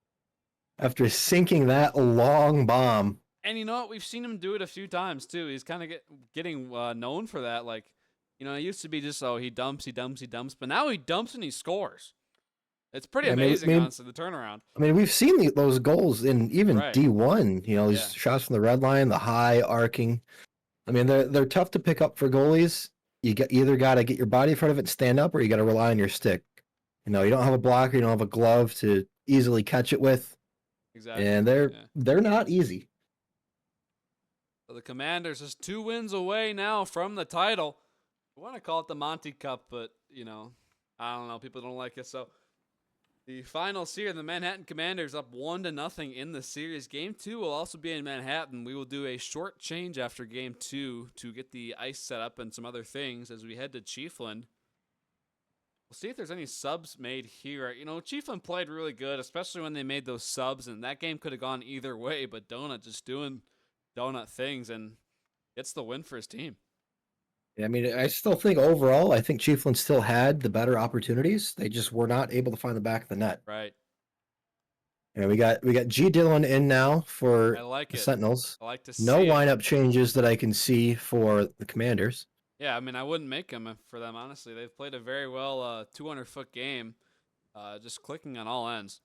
after sinking that long bomb. And you know what? We've seen him do it a few times too. He's kind of getting known for that. Like, you know, it used to be just he dumps, but now he dumps and he scores. It's pretty amazing, honestly, the turnaround. I mean, we've seen those goals in even D1. You know, these shots from the red line, the high arcing. I mean, they're tough to pick up for goalies. You either got to get your body in front of it and stand up, or you got to rely on your stick. You know, you don't have a blocker, you don't have a glove to easily catch it with. Exactly. and Yeah. they're not easy. So the Commanders just 2 wins away now from the title. I want to call it the Monty Cup, but I don't know. People don't like it. So the finals here, the Manhattan Commanders up 1-0 in the series. Game 2 will also be in Manhattan. We will do a short change after Game 2 to get the ice set up and some other things as we head to Chiefland. We'll see if there's any subs made here. Chiefland played really good, especially when they made those subs, and that game could have gone either way, but Donut just doing Donut things and gets the win for his team. I mean, I still think overall, I think Chiefland still had the better opportunities. They just were not able to find the back of the net. Right. And we got G. Dillon in now for I like the it. Sentinels. I like to see No it. lineup changes that I can see for the Commanders. Yeah, I mean, I wouldn't make them for them, honestly. They've played a very well 200-foot game, just clicking on all ends.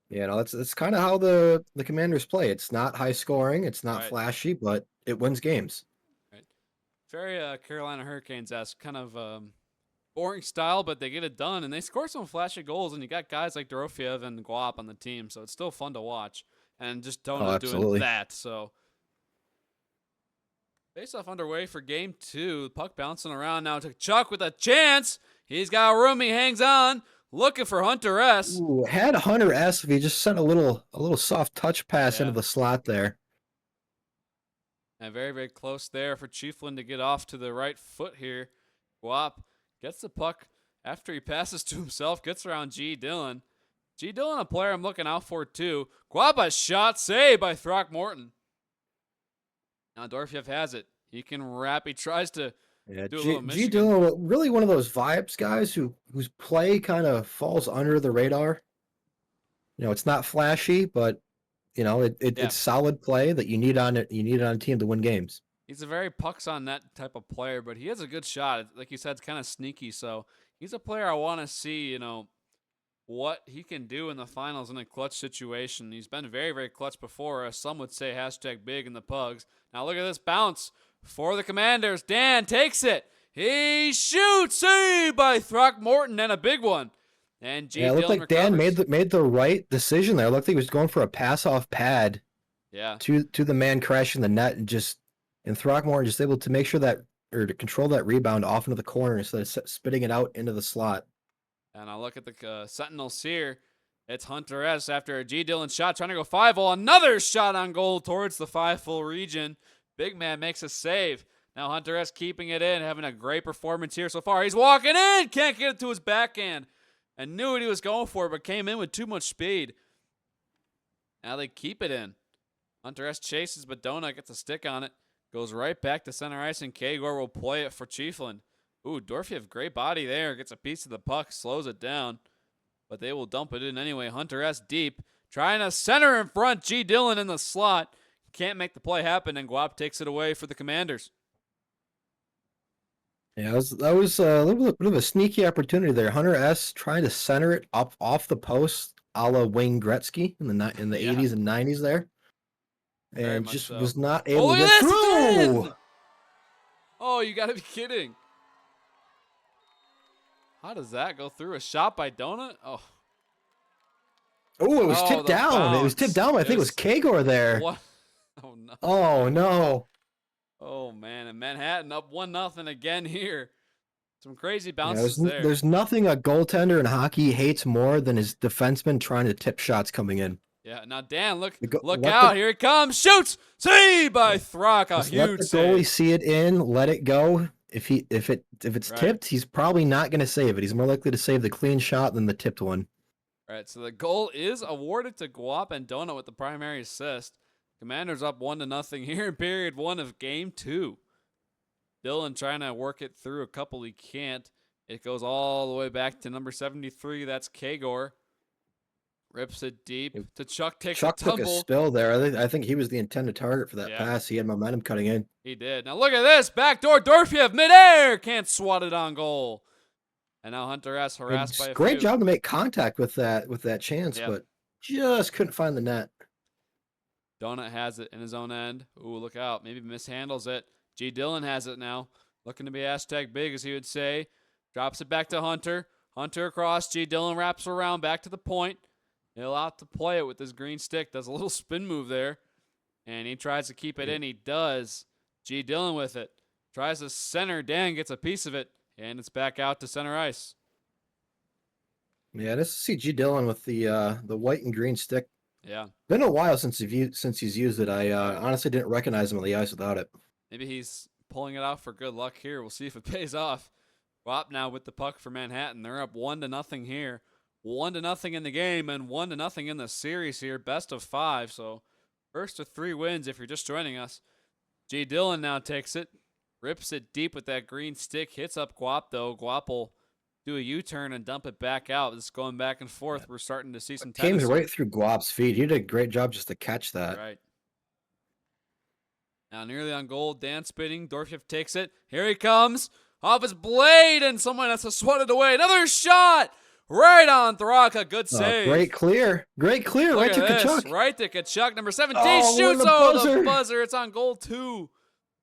Yeah, no, that's kind of how the Commanders play. It's not high scoring, it's not Right. flashy, but it wins games. Right. Very Carolina Hurricanes-esque, kind of boring style, but they get it done, and they score some flashy goals, and you got guys like Dorofiev and Guap on the team, so it's still fun to watch. And just Donut doing absolutely. that, so... Face-off underway for Game 2. Puck bouncing around now to Chuck with a chance. He's got room. He hangs on. Looking for Hunter S. Ooh, had Hunter S if he just sent a little soft touch pass into the slot there. And very, very close there for Chiefland to get off to the right foot here. Guap gets the puck after he passes to himself. Gets around G. Dillon. G. Dillon, a player I'm looking out for too. Guap, a shot saved by Throckmorton. Now Dorofiev has it. He can wrap. He tries to do a little Michigan. G. Dillon, really one of those vibes guys whose play kind of falls under the radar. It's not flashy, but it's solid play that you need on it. You need it on a team to win games. He's a very pucks on net type of player, but he has a good shot. Like you said, it's kind of sneaky. So he's a player I want to see. What he can do in the finals in a clutch situation. He's been very, very clutch before. Some would say #big in the Pugs. Now look at this bounce for the Commanders. Dan takes it. He shoots. Saved by Throckmorton, and a big one. And G. Yeah, it looked Dillon like Dan recovers. made the right decision there. It looked like he was going for a pass off pad. Yeah. To the man crashing the net and Throckmorton just able to make sure that or to control that rebound off into the corner instead of spitting it out into the slot. And I look at the Sentinels here. It's Hunter S. after a G. Dillon shot, trying to go 5-0. Another shot on goal towards the 5-full region. Big man makes a save. Now Hunter S. keeping it in, having a great performance here so far. He's walking in, can't get it to his backhand. And knew what he was going for, but came in with too much speed. Now they keep it in. Hunter S. chases, but Donut gets a stick on it. Goes right back to center ice, and Kagor will play it for Chiefland. Ooh, Dorofiev, great body there. Gets a piece of the puck, slows it down. But they will dump it in anyway. Hunter S. deep. Trying to center in front. G. Dillon in the slot. Can't make the play happen, and Guap takes it away for the Commanders. Yeah, that was a little bit of a sneaky opportunity there. Hunter S. trying to center it up off the post, a la Wayne Gretzky in the 80s and 90s there. And just was not able to get through. Oh, you got to be kidding. How does that go through? A shot by Donut? Oh, it was tipped down. Bounce. It was tipped down. I think it was Kagor there. What? Oh, no. Oh, no. Oh, man. And Manhattan up 1-0 again here. Some crazy bounces there. There's nothing a goaltender in hockey hates more than his defenseman trying to tip shots coming in. Yeah, now Dan, look out. Here it comes. Shoots. Save by Throck. A huge let the goalie see it in, let it go. If it's tipped, he's probably not going to save it. He's more likely to save the clean shot than the tipped one. All right, so the goal is awarded to Guap and Donut with the primary assist. Commanders up 1-0 here in period 1 of Game 2. Dillon trying to work it through a couple. He can't. It goes all the way back to number 73. That's Kagor. Rips it deep to Chuck. Takes a tumble. Took a spill there. I think he was the intended target for that pass. He had momentum cutting in. He did. Now look at this. Backdoor Dorofiev midair. Can't swat it on goal. And now Hunter S. harassed by a great job to make contact with that chance, but just couldn't find the net. Donut has it in his own end. Ooh, look out. Maybe mishandles it. G. Dillon has it now. Looking to be #big, as he would say. Drops it back to Hunter. Hunter across. G. Dillon wraps around back to the point. He'll have to play it with this green stick. Does a little spin move there. And he tries to keep it in. He does. G. Dillon with it. Tries to center. Dan gets a piece of it. And it's back out to center ice. Yeah, this is CG Dillon with the white and green stick. Yeah. Been a while since he's used it. I honestly didn't recognize him on the ice without it. Maybe he's pulling it out for good luck here. We'll see if it pays off. Wap now with the puck for Manhattan. They're up 1-0 here. 1-0 in the game and 1-0 in the series here. Best of 5. So first of 3 wins if you're just joining us. G. Dillon now takes it. Rips it deep with that green stick. Hits up Guap though. Guap will do a U-turn and dump it back out. It's going back and forth. We're starting to see some Came tennis. right through Guap's feet. He did a great job just to catch that. Right. Now nearly on goal. Dan spinning. Dorfiev takes it. Here he comes. Off his blade, and someone has to swat it away. Another shot! Right on Thraka. Good save. Great clear. Great clear. Look Right to at this. Kachuk. Right to Kachuk. Number 17 Oh, shoots. the Oh, buzzer. the buzzer. It's on goal 2.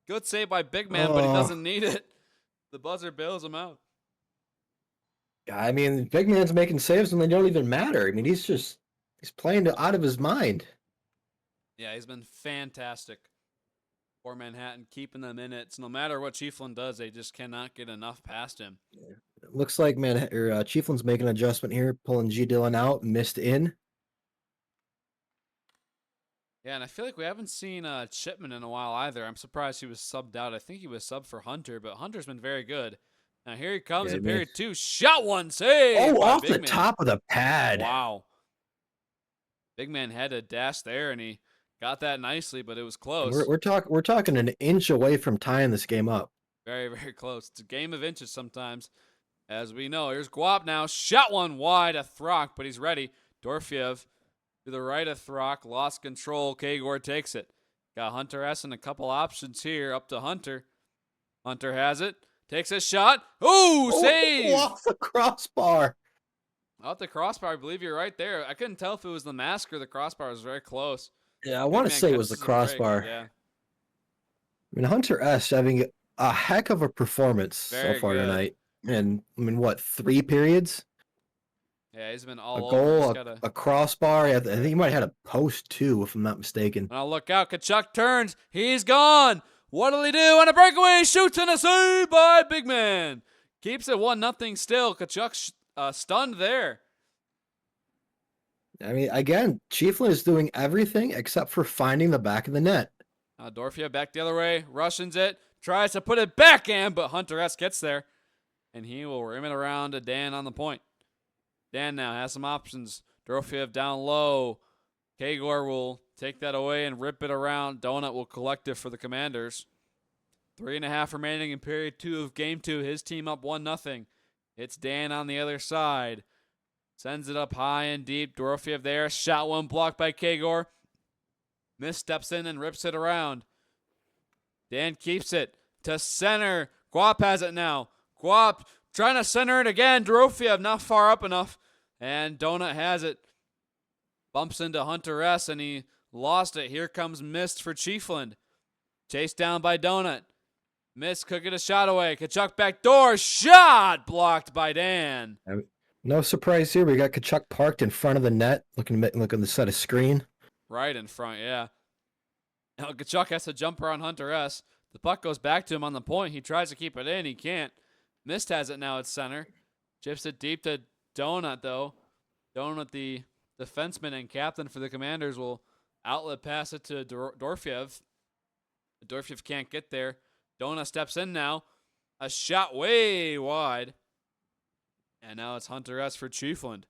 Good save by Big Man, but he Oh. doesn't need it. The buzzer bails him out. I mean, big man's making saves when they don't even matter. I mean, he's playing out of his mind. Yeah, he's been fantastic for Manhattan, keeping them in it. So no matter what Chieflin does, they just cannot get enough past him. It looks like Chieflin's making an adjustment here, pulling G. Dillon out, missed in. Yeah, and I feel like we haven't seen Chipman in a while either. I'm surprised he was subbed out. I think he was subbed for Hunter, but Hunter's been very good. Now here he comes in period 2. Shot one, save! Oh, by off Big the Man. top of the pad. Wow. Big Man had a dash there, and he got that nicely, but it was close. We're talking an inch away from tying this game up. Very, very close. It's a game of inches sometimes, as we know. Here's Guap now. Shot one wide of Throck, but he's ready. Dorfiev to the right of Throck. Lost control. Kagor takes it. Got Hunter S and a couple options here. Up to Hunter. Hunter has it. Takes a shot. Ooh, save! Off the crossbar. Out the crossbar. I believe you're right there. I couldn't tell if it was the mask or the crossbar. It was very close. Yeah, I want to Big Man say it was the catches the break. crossbar. Yeah. I mean, Hunter S having a heck of a performance Very so far good. tonight. And I mean, what, 3 periods? Yeah, he's been A all over. goal, He's a, gotta... a crossbar. I think he might have had a post too, if I'm not mistaken. Now look out. Kachuk turns. He's gone. What'll he do? On a breakaway. Shoots and a save by Big Man. Keeps it 1-0 still. Kachuk stunned there. I mean, again, Chieflin is doing everything except for finding the back of the net. Dorfiev back the other way. Russians it. Tries to put it backhand, but Hunter S gets there. And he will rim it around to Dan on the point. Dan now has some options. Dorfiev down low. Kagor will take that away and rip it around. Donut will collect it for the Commanders. 3.5 remaining in period 2 of game 2. His team up 1-0. It's Dan on the other side. Sends it up high and deep. Dorofiev there. Shot one blocked by Kagor. Missteps in and rips it around. Dan keeps it to center. Guap has it now. Guap trying to center it again. Dorofiev not far up enough. And Donut has it. Bumps into Hunter S. and he lost it. Here comes Mist for Chiefland. Chased down by Donut. Mist could get a shot away. Kachuk back door. Shot blocked by Dan. No surprise here. We got Kachuk parked in front of the net, looking to set a screen. Right in front, yeah. Now Kachuk has to jumper on Hunter S. The puck goes back to him on the point. He tries to keep it in. He can't. Mist has it now at center. Chips it deep to Donut, though. Donut, the defenseman and captain for the Commanders, will outlet pass it to Dorfiev. Dorfiev can't get there. Donut steps in now. A shot way wide. And now it's Hunter S. for Chiefland.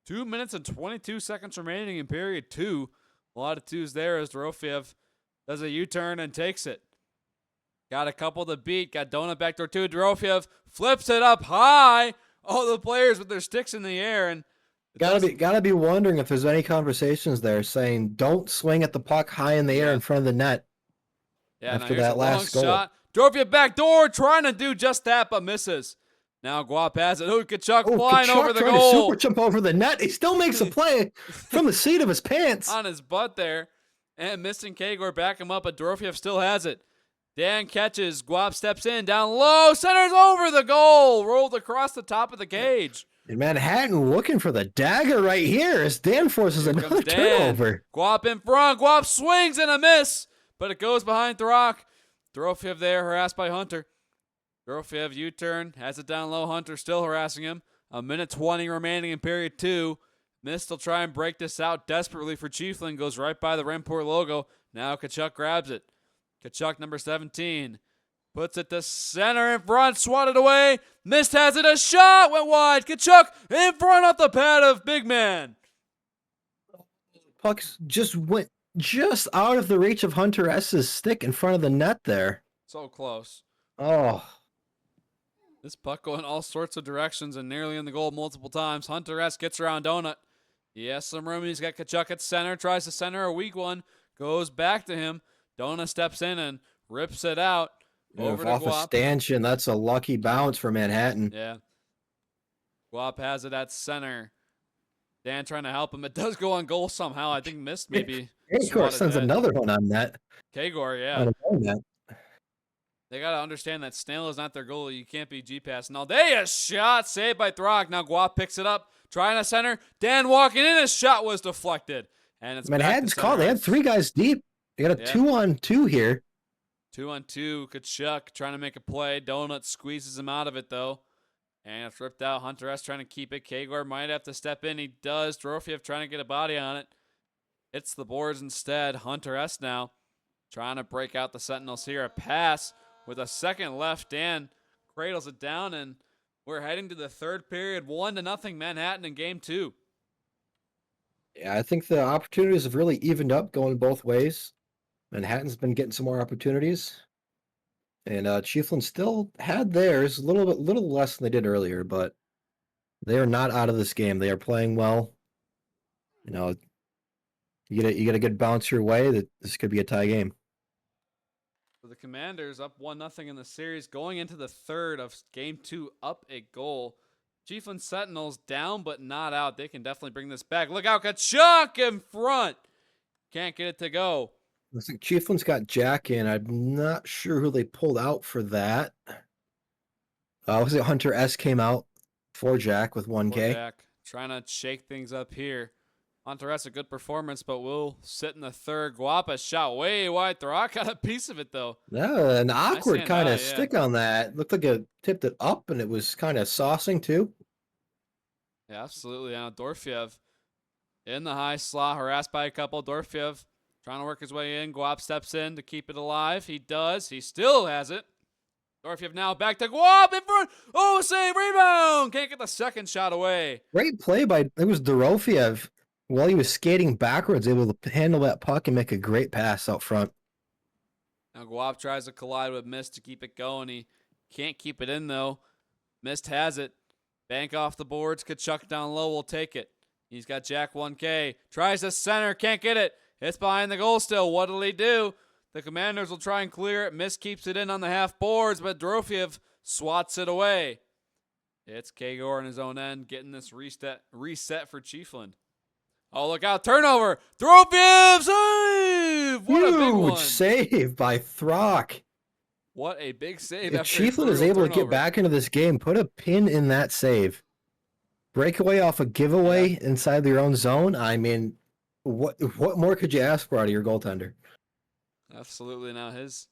2 minutes and 22 seconds remaining in period 2. A lot of twos there as Dorofiev does a U-turn and takes it. Got a couple to beat. Got Donut backdoor 2. Dorofiev flips it up high. All the players with their sticks in the air. And Gotta be wondering if there's any conversations there saying don't swing at the puck high in the air in front of the net. Yeah, after now here's that a last long goal. shot. Dorofiev backdoor trying to do just that but misses. Now Guap has it. Kachuk flying Kachuk over the trying to goal. super jump over the net. He still makes a play from the seat of his pants. On his butt there. And missing Kagor back him up, but Dorofiev still has it. Dan catches. Guap steps in. Down low. Centers over the goal. Rolled across the top of the cage. And Manhattan looking for the dagger right here as Dan forces Here another comes Dan. turnover. Guap in front. Guap swings and a miss, but it goes behind Throck. Dorofiev there, harassed by Hunter. Dorofiev U-turn, has it down low. Hunter still harassing him. 1:20 remaining in period 2. Mist will try and break this out desperately for Chieflin. Goes right by the Remport logo. Now Kachuk grabs it. Kachuk, number 17. Puts it to center in front. Swatted away. Mist has it. A shot. Went wide. Kachuk in front off the pad of Big Man. Puck just went just out of the reach of Hunter S's stick in front of the net there. So close. Oh, This puck going all sorts of directions and nearly in the goal multiple times. Hunter S gets around Donut. He has some room. He's got Kachuk at center. Tries to center a weak one. Goes back to him. Donut steps in and rips it out. Over to off a Guap. stanchion. That's a lucky bounce for Manhattan. Yeah. Guap has it at center. Dan trying to help him. It does go on goal somehow. I think Mist maybe. Kagor swatted sends that. another one on net. Kagor, yeah. On a net. They got to understand that Snail is not their goalie. You can't be G-passing all day. A shot saved by Throck. Now Guap picks it up. Trying to center. Dan walking in. His shot was deflected. And it's Manhattan's back to called. They had center 3 guys deep. They got a Yeah. 2-on-2 here. 2-on-2. Kachuk trying to make a play. Donut squeezes him out of it, though. And it's ripped out. Hunter S trying to keep it. Kagor might have to step in. He does. Dorofiev trying to get a body on it. Hits the boards instead. Hunter S now trying to break out the Sentinels here. A pass with a second left. Dan cradles it down, and we're heading to the third period. 1-0 Manhattan in game 2. Yeah, I think the opportunities have really evened up going both ways. Manhattan's been getting some more opportunities. And Chieflin still had theirs, a little less than they did earlier, but they are not out of this game. They are playing well. You know, you get a good bounce your way. That this could be a tie game. For the Commanders, up 1-0 in the series, going into the third of game 2, up a goal. Chieflin Sentinels down but not out. They can definitely bring this back. Look out, Kachuk in front. Can't get it to go. Looks like Chieflin's got Jack in. I'm not sure who they pulled out for that. Looks like Hunter S came out for Jack with 1K. Poor Jack trying to shake things up here. Hunter S a good performance, but will sit in the third. Guapa shot way wide. Throck got a piece of it, though. Yeah, an awkward hand kind high, of yeah. stick on that. Looked like it tipped it up, and it was kind of saucing too. Yeah, absolutely. Now Dorofiev in the high slot, harassed by a couple. Dorofiev trying to work his way in. Guap steps in to keep it alive. He does. He still has it. Dorofiev now back to Guap in front. Oh, save, rebound. Can't get the second shot away. Great play by it was Dorofiev. While he was skating backwards, able to handle that puck and make a great pass out front. Now Guap tries to collide with Mist to keep it going. He can't keep it in, though. Mist has it. Bank off the boards. Kachuk down low will take it. He's got Jack 1K. Tries to center. Can't get it. It's behind the goal still. What'll he do? The Commanders will try and clear it. Mist keeps it in on the half boards, but Dorofiev swats it away. It's Kagor on his own end getting this reset for Chiefland. Oh, look out. Turnover. Dorofiev save. What a big Huge one. save by Throck. What a big save. If after a Chieflin is brutal able to get turnover. back into this game, put a pin in that save. Breakaway off a giveaway inside their own zone. I mean, what more could you ask for out of your goaltender? Absolutely. Now his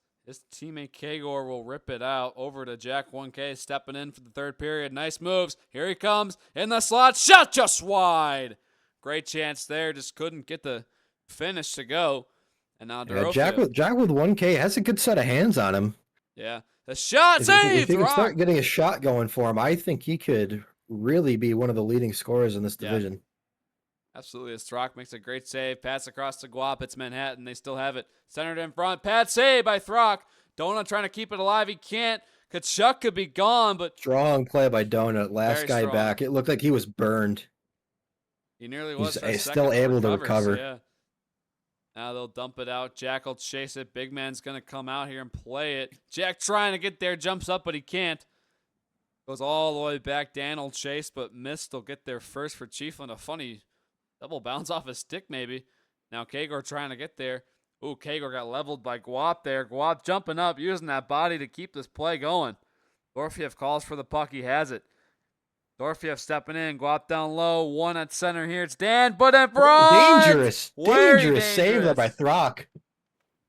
teammate Kagor will rip it out over to Jack 1K, stepping in for the third period. Nice moves. Here he comes in the slot. Shot just wide. Great chance there. Just couldn't get the finish to go. And now Yeah, Dorofiev. Jack with 1K has a good set of hands on him. Yeah. The shot If save. he can Rock. start getting a shot going for him, I think he could really be one of the leading scorers in this Yeah. division. Absolutely. As Throck makes a great save. Pass across to Guap. It's Manhattan. They still have it. Centered in front. Pad save by Throck. Donut trying to keep it alive. He can't. Kachuk could be gone, but Strong play by Donut. Last Very guy strong. back. It looked like he was burned. he nearly was. He's for a still second, able to recovers, recover. Yeah. Now they'll dump it out. Jack will chase it. Big man's going to come out here and play it. Jack trying to get there. Jumps up, but he can't. Goes all the way back. Dan will chase, but Mist will get there first for Chiefland. A funny double bounce off his stick, maybe. Now Kagor trying to get there. Ooh, Kagor got leveled by Guap there. Guap jumping up, using that body to keep this play going. Dorofiev calls for the puck. He has it. Dorfiev stepping in. Guap down low. One at center here. It's Dan, but in front. Dangerous. Very Dangerous save there by Throck.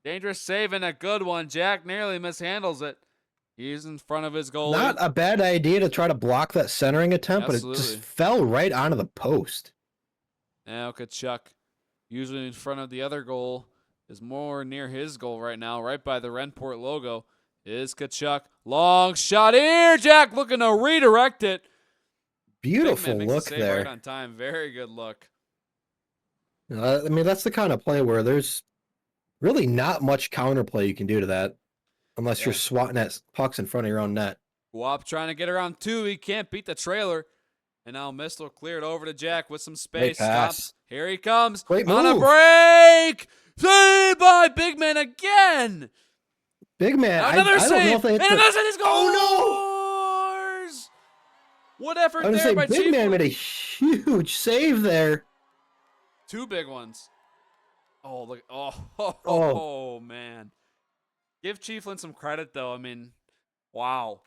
Dangerous save and a good one. Jack nearly mishandles it. He's in front of his goalie. Not a bad idea to try to block that centering attempt, but it just fell right onto the post. Now Kachuk, usually in front of the other goal, is more near his goal right now, right by the Renport logo. Is Kachuk. Long shot here. Jack looking to redirect it. Beautiful look the save there. Right on time. Very good look. I mean, that's the kind of play where there's really not much counterplay you can do to that, unless you're swatting at pucks in front of your own net. Guap trying to get around two. He can't beat the trailer. And now Mistler cleared over to Jack with some space. Stops. Here he comes. Great on move. A break. Saved by Big Man again. Big Man. Another save. I don't know if they hit and another save. Oh, no. What effort I was there by Big Chief? Man made a huge save there. Two big ones. Oh, look. Oh, man. Give Chiefland some credit, though. I mean, wow.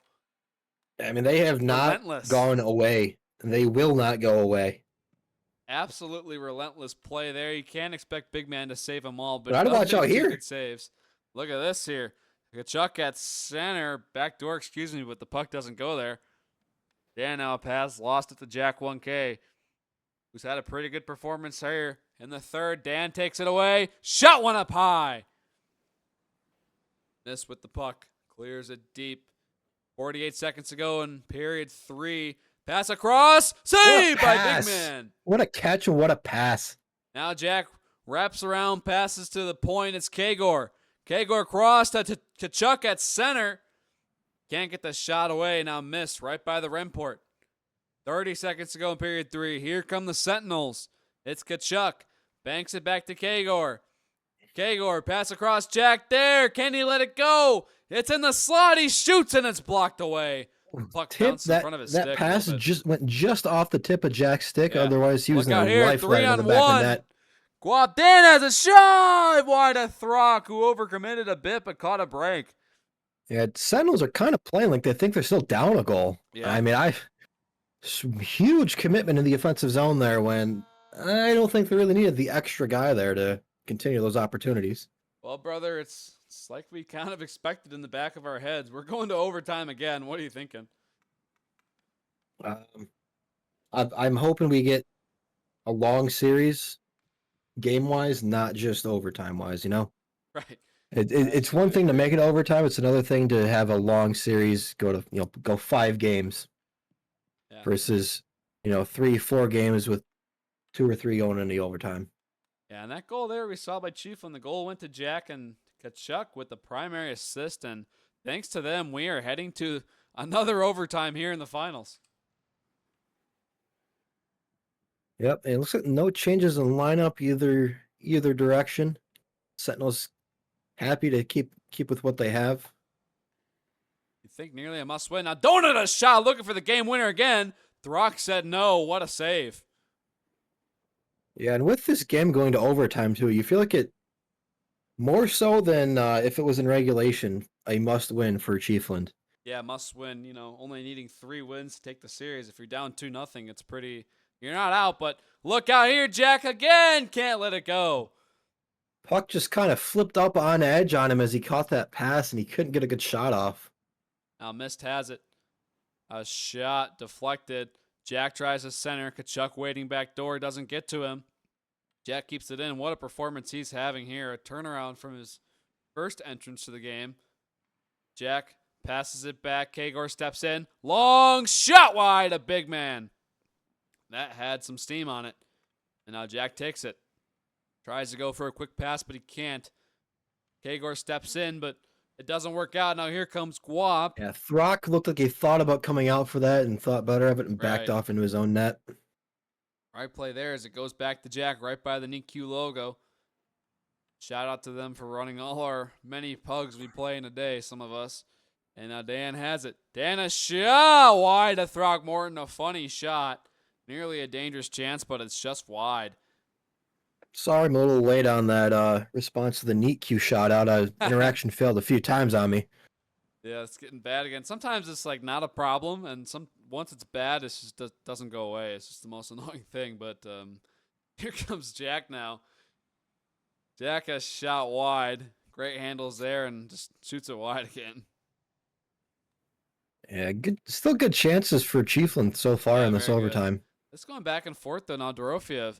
I mean, they have not gone away. They will not go away. Absolutely relentless play there. You can't expect Big Man to save them all, but I'd watch out here. Good saves. Look at this here. Kachuk at center. Backdoor, excuse me, but the puck doesn't go there. Dan now pass. Lost it to Jack 1K, who's had a pretty good performance here. In the third, Dan takes it away. Shot one up high. Miss with the puck. Clears it deep. 48 seconds to go in period 3. Pass across. Saved by Big Man. What a catch and what a pass. Now Jack wraps around, passes to the point. It's Kagor. Kagor crossed to Kachuk at center. Can't get the shot away. Now missed right by the Renport. 30 seconds to go in period 3. Here come the Sentinels. It's Kachuk. Banks it back to Kagor. Kagor, pass across Jack there. Can he let it go? It's in the slot. He shoots and it's blocked away. Puck bounced in front of his stick. That pass went just off the tip of Jack's stick. Yeah. Otherwise, he was in a life right in the back of the net. Guap Dan has a shot wide of Throck, who overcommitted a bit but caught a break. Yeah, Sentinels are kind of playing like they think they're still down a goal. Yeah. I mean, huge commitment in the offensive zone there when I don't think they really needed the extra guy there to continue those opportunities. Well, brother, it's like we kind of expected in the back of our heads. We're going to overtime again. What are you thinking? I'm hoping we get a long series, game-wise, not just overtime-wise, you know? Right. It's one thing to make it overtime. It's another thing to have a long series go 5 games versus 3-4 games with 2 or 3 going into overtime. Yeah, and that goal there we saw by Chief when the goal went to Jack and Kachuk with the primary assist, and thanks to them, we are heading to another overtime here in the finals. Yep, it looks like no changes in lineup either direction. Sentinels happy to keep with what they have. You think nearly a must win. Now Donut a shot looking for the game winner again. Throck said no. What a save. Yeah, and with this game going to overtime too, you feel like it more so than if it was in regulation, a must win for Chiefland. Yeah, must win. Only needing 3 wins to take the series. If you're down 2-0, it's pretty. You're not out, but look out here, Jack again. Can't let it go. Puck just kind of flipped up on edge on him as he caught that pass, and he couldn't get a good shot off. Now Mist has it. A shot deflected. Jack tries to center. Kachuk waiting back door. Doesn't get to him. Jack keeps it in. What a performance he's having here. A turnaround from his first entrance to the game. Jack passes it back. Kagor steps in. Long shot wide. A Big Man. That had some steam on it. And now Jack takes it. Tries to go for a quick pass, but he can't. Kagor steps in, but it doesn't work out. Now here comes Guap. Yeah, Throck looked like he thought about coming out for that and thought better of it and backed off into his own net. Right play there as it goes back to Jack right by the NICU logo. Shout out to them for running all our many pugs we play in a day, some of us. And now Dan has it. Dan a shot wide to Throckmorton. A funny shot. Nearly a dangerous chance, but it's just wide. Sorry, I'm a little late on that response to the neat Q shot out. Interaction failed a few times on me. Yeah, it's getting bad again. Sometimes it's like not a problem, and once it's bad, it just doesn't go away. It's just the most annoying thing. But here comes Jack now. Jack has shot wide. Great handles there and just shoots it wide again. Yeah, still good chances for Chiefland so far Yeah, in this very good. overtime. It's going back and forth though now. Dorofiev,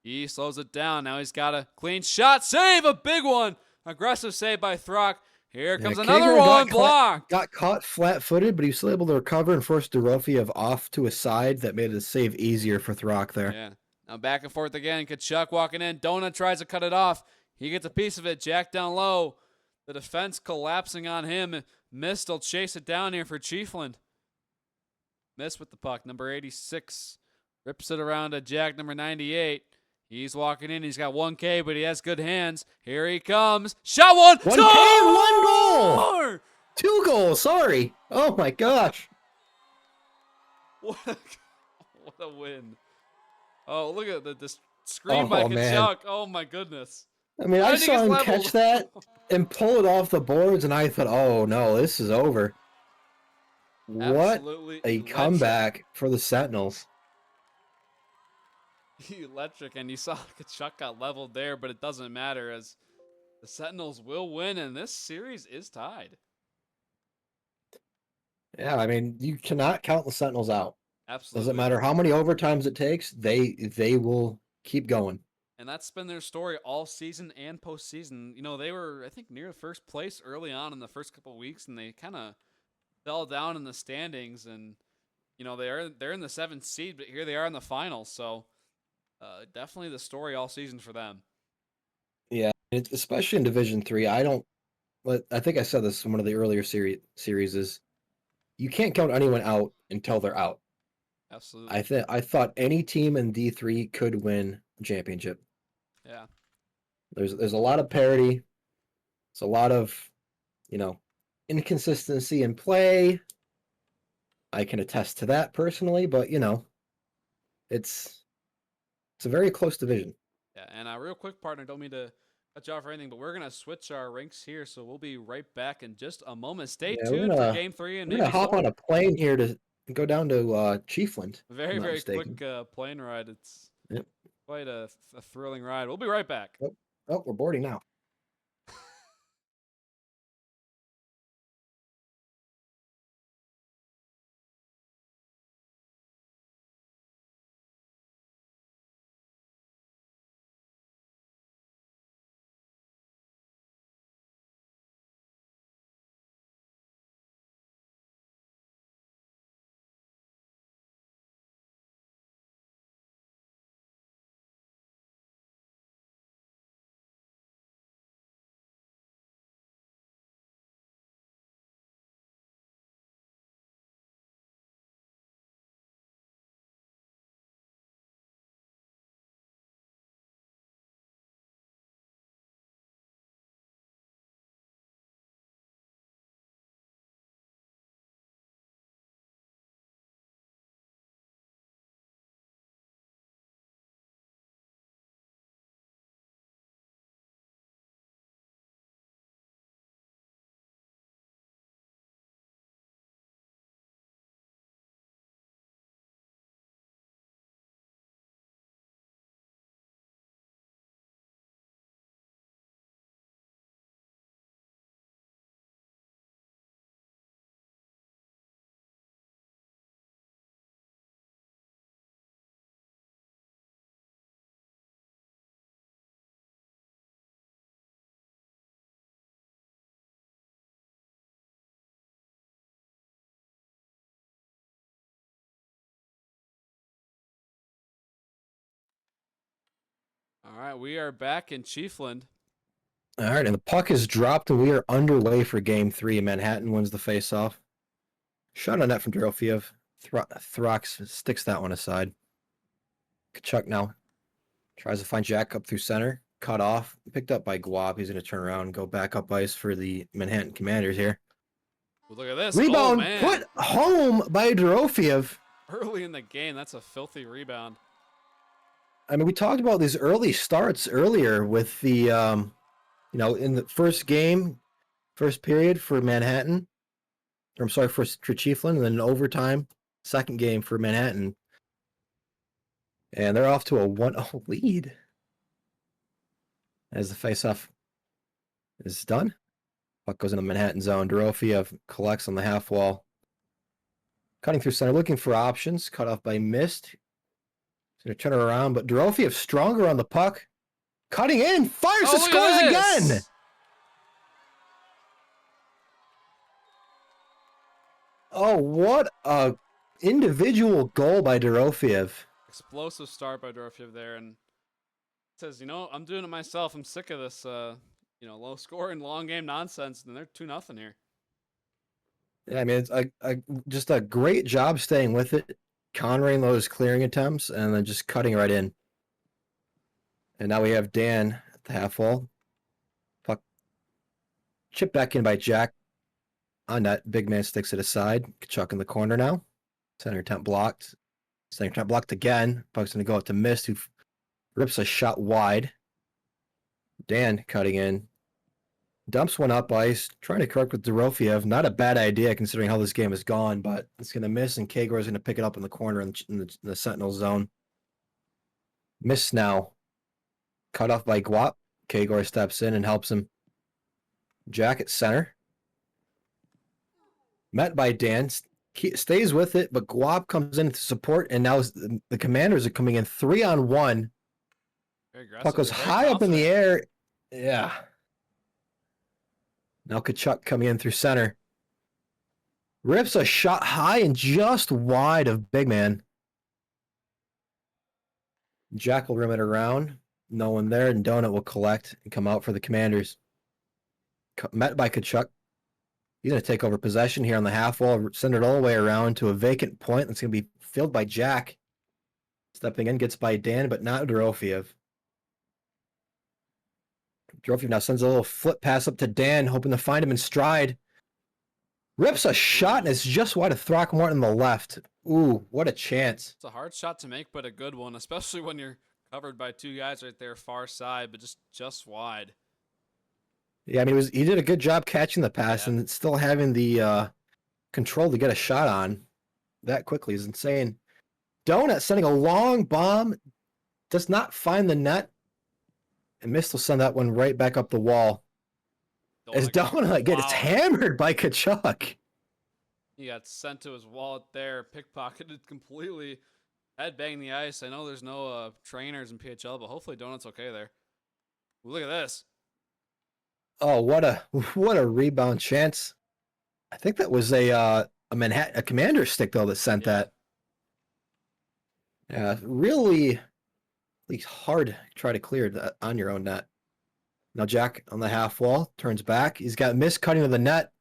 he slows it down. Now he's got a clean shot. Save, a big one. Aggressive save by Throck. Here comes another Kager one. Blocked. Got caught flat-footed, but he was still able to recover and force Dorofiev off to a side that made the save easier for Throck there. Yeah. Now back and forth again. Kachuk walking in. Donut tries to cut it off. He gets a piece of it. Jack down low. The defense collapsing on him. Mist will chase it down here for Chiefland. Mist with the puck. Number 86. Rips it around to Jack, number 98. He's walking in. He's got 1K, but he has good hands. Here he comes. Shot one. 1K, Score! 1 goal. 2 goals. Sorry. Oh, my gosh. What a win. Oh, look at the screen by Kachuk. Man. Oh, my goodness. I mean, I saw him leveled. catch that and pull it off the boards, and I thought, oh, no, this is over. Absolutely What a electric. comeback for the Sentinels. Electric, and you saw Kachuk got leveled there, but it doesn't matter as the Sentinels will win, and this series is tied. Yeah, I mean, you cannot count the Sentinels out. Absolutely. Doesn't matter how many overtimes it takes, they will keep going. And that's been their story all season and postseason. You know, they were, I think, near first place early on in the first couple of weeks, and they kind of fell down in the standings. And you know, they're in the 7th seed, but here they are in the finals. So definitely the story all season for them. Yeah, especially in Division 3. I think I said this in one of the earlier series is you can't count anyone out until they're out. Absolutely. I thought any team in D3 could win the championship. Yeah. There's a lot of parity. It's a lot of, inconsistency in play. I can attest to that personally, but it's a very close division. Yeah, and real quick, partner, don't mean to cut you off or anything, but we're gonna switch our ranks here, so we'll be right back in just a moment. Stay tuned for Game 3 and we're maybe gonna hop 4. on a plane here to go down to Chiefland. Very, very quick plane ride. It's quite a thrilling ride. We'll be right back. Oh, we're boarding now. All right, we are back in Chiefland. All right, and the puck is dropped, and we are underway for Game 3. Manhattan wins the faceoff. Shot on net from Dorofiev. Throx sticks that one aside. Kachuk now tries to find Jack up through center. Cut off. Picked up by Guap. He's going to turn around and go back up ice for the Manhattan Commanders here. Well, look at this. Rebound man. put home by Dorofiev. Early in the game, that's a filthy rebound. I mean, we talked about these early starts earlier with the, in the first game, first period for Manhattan. Or I'm sorry, for Chiefland, and then in overtime, second game for Manhattan. And they're off to a 1-0 lead as the faceoff is done. Puck goes into Manhattan zone. Dorofeev collects on the half wall. Cutting through center, looking for options. Cut off by Mist. He's going to turn it around, but Dorofeev stronger on the puck. Cutting in, fires and look scores at again! this! Oh, what a individual goal by Dorofeev. Explosive start by Dorofeev there, and says, you know, I'm doing it myself. I'm sick of this, low scoring, long game nonsense, and they're 2-0 here. Yeah, I mean, it's just a great job staying with it, countering those clearing attempts, and then just cutting right in. And now we have Dan at the half wall. Puck chipped back in by Jack. On net, big man sticks it aside. Kachuk in the corner now. Center attempt blocked. Center attempt blocked again. Puck's going to go up to Mist, who rips a shot wide. Dan cutting in. Dumps one up ice. Trying to correct with Dorofeev. Not a bad idea considering how this game has gone, but it's going to miss, and Kagor is going to pick it up in the corner in the Sentinel zone. Miss now. Cut off by Guap. Kagor steps in and helps him. Jack at center. Met by Dan. Stays with it, but Guap comes in to support, and now the Commanders are coming in 3-on-1. Puck goes high up in the air. Yeah. Now Kachuk coming in through center. Rips a shot high and just wide of big man. Jack will rim it around. No one there, and Donut will collect and come out for the Commanders. Met by Kachuk. He's going to take over possession here on the half wall, send it all the way around to a vacant point that's going to be filled by Jack. Stepping in, gets by Dan, but not Dorofeev. Dorofeev now sends a little flip pass up to Dan, hoping to find him in stride. Rips a shot, and it's just wide of Throckmorton on the left. Ooh, what a chance. It's a hard shot to make, but a good one, especially when you're covered by two guys right there far side, but just wide. Yeah, I mean, he did a good job catching the pass and still having the control to get a shot on that quickly is insane. Donut sending a long bomb, does not find the net, and Mist will send that one right back up the wall. As Donut gets hammered by Kachuk. He got sent to his wallet there, pickpocketed completely, headbanging the ice. I know there's no trainers in PHL, but hopefully Donut's okay there. Ooh, look at this. Oh, what a rebound chance! I think that was a commander stick though that sent that. Yeah, really hard to try to clear that on your own net. Now Jack on the half wall turns back. He's got Miss cutting to the net.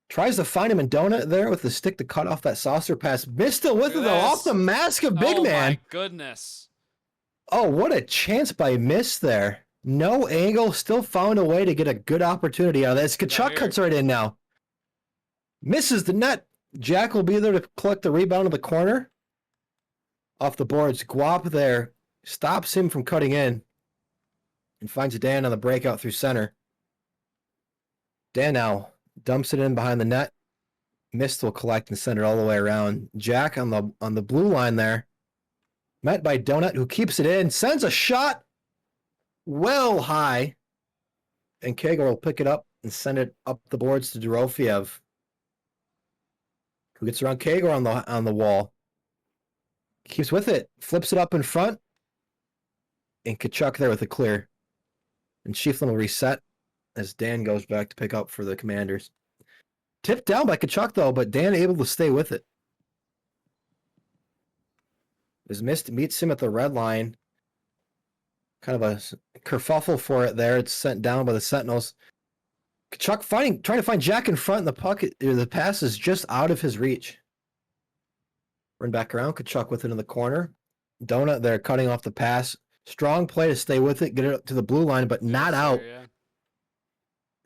Tries to find him in Donut there with the stick to cut off that saucer pass. Miss still with it though, off the mask of big man. Oh my goodness! Oh, what a chance by Miss there. No angle, still found a way to get a good opportunity out of this. Kachuk cuts right in now. Misses the net. Jack will be there to collect the rebound in the corner. Off the boards. Guap there. Stops him from cutting in. And finds Dan on the breakout through center. Dan now dumps it in behind the net. Mist will collect and send it all the way around. Jack on the blue line there. Met by Donut, who keeps it in. Sends a shot. Well high, and Kagor will pick it up and send it up the boards to Dorofeev, who gets around Kagor on the wall. Keeps with it, flips it up in front, and Kachuk there with a clear. And Schieffelin will reset as Dan goes back to pick up for the Commanders. Tipped down by Kachuk though, but Dan able to stay with it. As Mist meets him at the red line. Kind of a kerfuffle for it there. It's sent down by the Sentinels. Kachuk trying to find Jack in front, and the pass is just out of his reach. Run back around. Kachuk with it in the corner. Donut there cutting off the pass. Strong play to stay with it, get it up to the blue line, but not out. Yeah.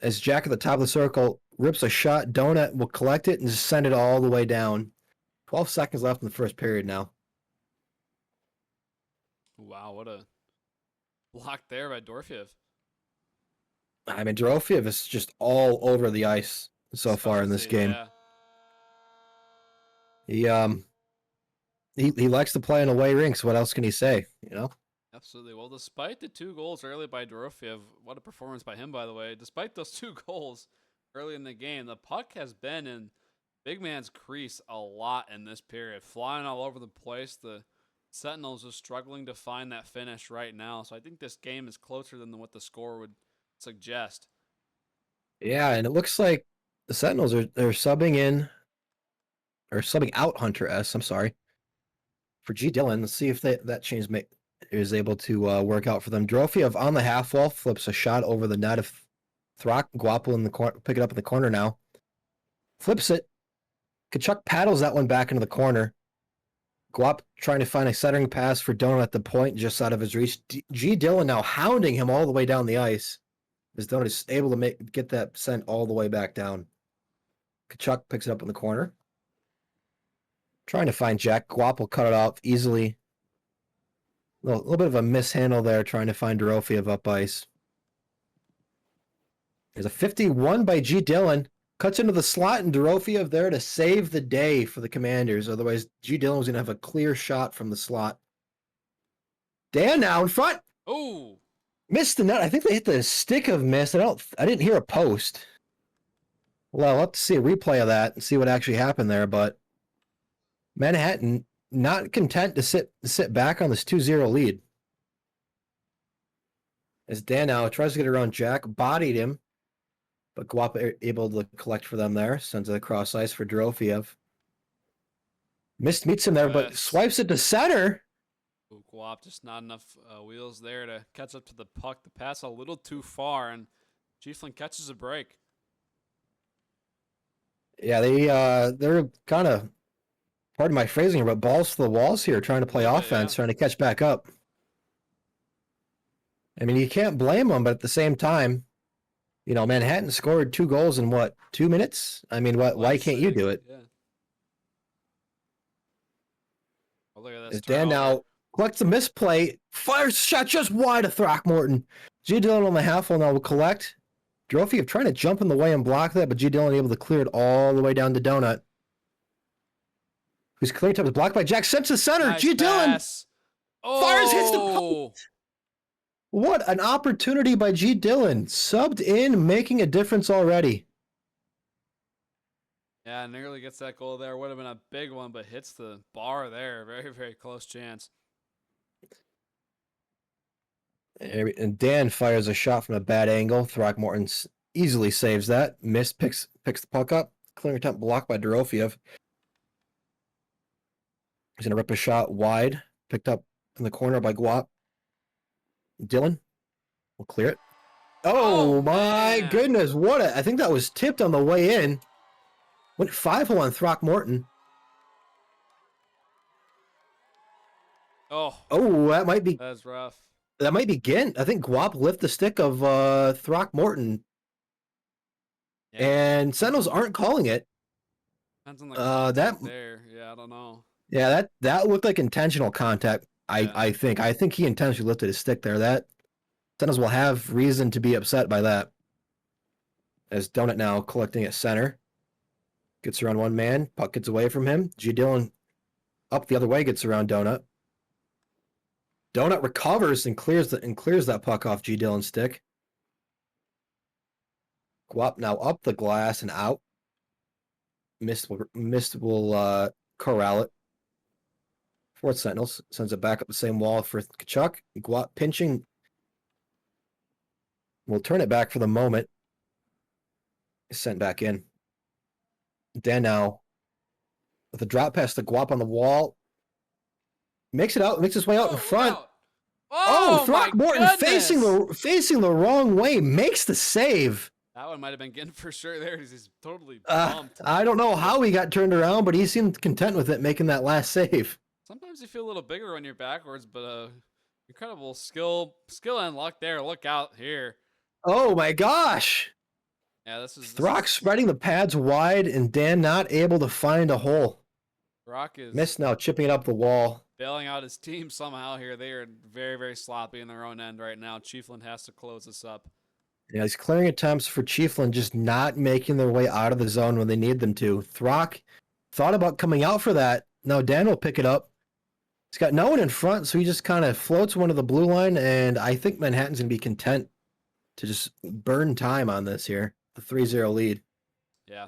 As Jack at the top of the circle rips a shot, Donut will collect it and just send it all the way down. 12 seconds left in the first period now. Wow, what a block there by Dorofeev. I mean, Dorofeev is just all over the ice so far in this game. He likes to play in away rinks. What else can he say? Absolutely. Well, despite the 2 goals early by Dorofiev, what a performance by him, by the way. Despite those 2 goals early in the game, the puck has been in big man's crease a lot in this period, flying all over the place. The Sentinels are struggling to find that finish right now, so I think this game is closer than what the score would suggest. Yeah, and it looks like the Sentinels they're subbing in or subbing out Hunter S. I'm sorry for G Dillon. Let's see if that change is able to work out for them. Dorofiev on the half wall flips a shot over the net of Throck. Guapo in the corner, pick it up in the corner now. Flips it. Kachuk paddles that one back into the corner. Guap trying to find a centering pass for Donut at the point, just out of his reach. G Dillon now hounding him all the way down the ice. As Donut is able to get that sent all the way back down. Kachuk picks it up in the corner. Trying to find Jack. Guap will cut it off easily. A little bit of a mishandle there, trying to find Dorofiev up ice. There's a 51 by G Dillon. Cuts into the slot, and Dorofiev there to save the day for the Commanders. Otherwise, G Dillon was going to have a clear shot from the slot. Dan now in front. Oh! Missed the net. I think they hit the stick of miss. I didn't hear a post. Well, I'll have to see a replay of that and see what actually happened there, but Manhattan not content to sit back on this 2-0 lead. As Dan now tries to get around Jack, bodied him, but Guap able to collect for them there. Sends it across ice for Dorofiev. Meets him there, but swipes it to center. Guap just not enough wheels there to catch up to the puck. The pass a little too far, and Chieflin catches a break. Yeah, they're kind of, pardon my phrasing, but balls to the walls here, trying to play offense, trying to catch back up. I mean, you can't blame them, but at the same time, Manhattan scored 2 goals in 2 minutes? I mean, why can't you do it? Yeah. Oh, look at this. Dan now collects a misplay, fires a shot just wide of Throckmorton. G Dillon on the half wall now will collect. Dorofiev trying to jump in the way and block that, but G Dillon able to clear it all the way down to Donut. Who's clearing time is blocked by Jack. Sent to center. Nice G Dillon fires, hits the post. What an opportunity by G Dillon. Subbed in, making a difference already. Yeah, nearly gets that goal there. Would have been a big one, but hits the bar there. Very, very close chance. And Dan fires a shot from a bad angle. Throckmorton easily saves that. Missed, picks the puck up. Clearing attempt blocked by Dorofiev. He's going to rip a shot wide. Picked up in the corner by Guap. Dillon will clear it. Oh my goodness. I think that was tipped on the way in. Went 5-0 on Throckmorton. Oh, that might be. That's rough. That might be Gint. I think Guap lift the stick of Throckmorton. Yeah. And Sentinels aren't calling it. Depends on the that there. Yeah, I don't know. Yeah, that looked like intentional contact. I think he intentionally lifted his stick there. That Sentinels will have reason to be upset by that. As Donut now collecting at center. Gets around one man. Puck gets away from him. G Dillon up the other way, gets around Donut. Donut recovers and clears that puck off G Dillon's stick. Guap now up the glass and out. Mist will corral it. Fourth Sentinels sends it back up the same wall for Kachuk. Guap pinching. We'll turn it back for the moment. Sent back in. Dan now with a drop pass to Guap on the wall. Makes it out, makes his way out in front. Throckmorton facing the wrong way, makes the save. That one might have been getting for sure there. He's totally bumped. I don't know how he got turned around, but he seemed content with it, making that last save. Sometimes you feel a little bigger when you're backwards, but incredible skill and luck there. Look out here. Oh my gosh. Yeah, this is Throck spreading the pads wide and Dan not able to find a hole. Throck is missed now, chipping it up the wall. Bailing out his team somehow here. They are very, very sloppy in their own end right now. Chieflin has to close this up. Yeah, he's clearing attempts for Chieflin, just not making their way out of the zone when they need them to. Throck thought about coming out for that. Now Dan will pick it up. He's got no one in front, so he just kind of floats one to the blue line, and I think Manhattan's going to be content to just burn time on this here. The 3-0 lead. Yeah.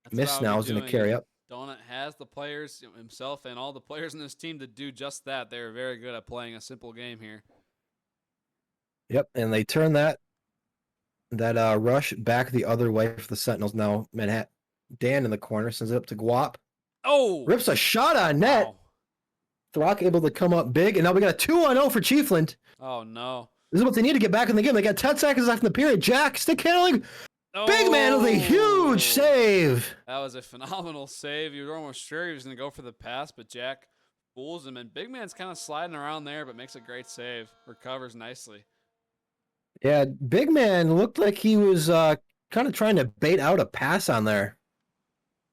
That's Miss what I now would is be going to doing, carry and up. Donut has the players himself and all the players in this team to do just that. They're very good at playing a simple game here. Yep, and they turn that rush back the other way for the Sentinels. Now Manhattan, Dan in the corner sends it up to Guap. Oh, Rips a shot on net. wow. Throck able to come up big, and now we got a 2-0 for Chiefland. Oh no. This is what they need to get back in the game. They got 10 seconds left in the period. Jack stick handling. Big man with a huge Oh. save. That was a phenomenal save. You were almost sure he was going to go for the pass, but Jack fools him. And Big Man's kind of sliding around there, but makes a great save. Recovers nicely. Yeah, big man looked like he was kind of trying to bait out a pass on there.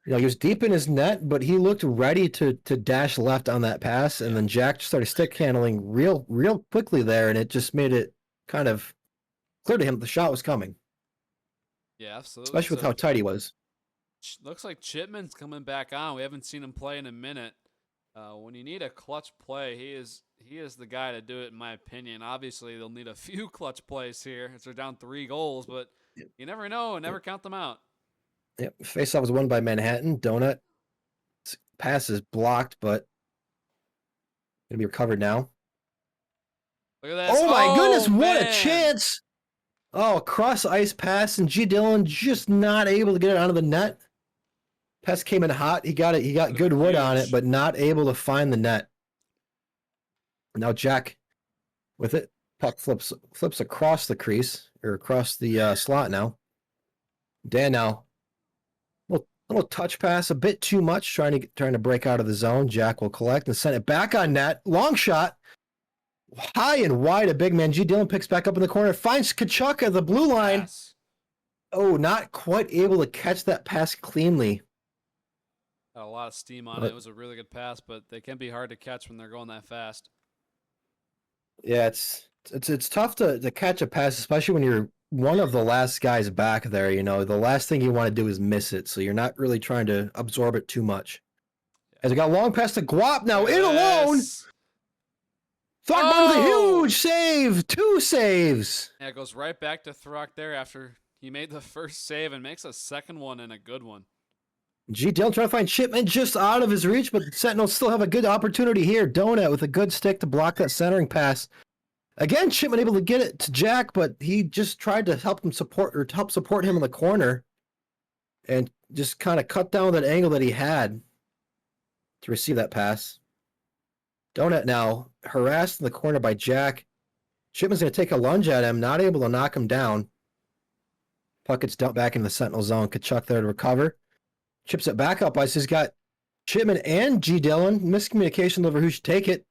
You know, he was deep in his net, but he looked ready to dash left on that pass, and then Jack just started stick handling real quickly there, and it just made it kind of clear to him the shot was coming, Yeah, absolutely. especially with So, how tight he was. looks like Chipman's coming back on. We haven't seen him play in a minute. When you need a clutch play, he is the guy to do it, in my opinion. Obviously, they'll need a few clutch plays here as they're down 3 goals, but you never know and never count them out. Yep, faceoff was won by Manhattan. Donut pass is blocked, but gonna be recovered now. Look at this. Oh my goodness, what a man. chance! Oh, cross ice pass, and G. Dillon just not able to get it onto the net. Pass came in hot. He got it. He got good wood on it, but not able to find the net. Now Jack with it. Puck flips across the crease or across the slot now. Dan now. Little touch pass, a bit too much, trying to break out of the zone. Jack will collect and send it back on net. Long shot. High and wide, a big man. G. Dillon picks back up in the corner, finds Kachuk at the blue line. Pass. Oh, not quite able to catch that pass cleanly. Got a lot of steam on it. It was a really good pass, but they can be hard to catch when they're going that fast. Yeah, it's tough to catch a pass, especially when you're one of the last guys back there. You know, the last thing you want to do is miss it, so you're not really trying to absorb it too much. As it got long past the Guap now in alone. Throckmorton with a huge save, 2 saves. Yeah, it goes right back to Throck there after he made the first save and makes a second one and a good one. G. Dillon trying to find Chipman just out of his reach, but the Sentinels still have a good opportunity here. Donut with a good stick to block that centering pass. Again, Chipman able to get it to Jack, but he just tried to help support him in the corner and just kind of cut down that angle that he had to receive that pass. Donut now harassed in the corner by Jack. Chipman's going to take a lunge at him, not able to knock him down. Puck gets dumped back in the Sentinel zone. Kachuk there to recover. Chips it back up ice. He's got Chipman and G. Dillon. Miscommunication over who should take it.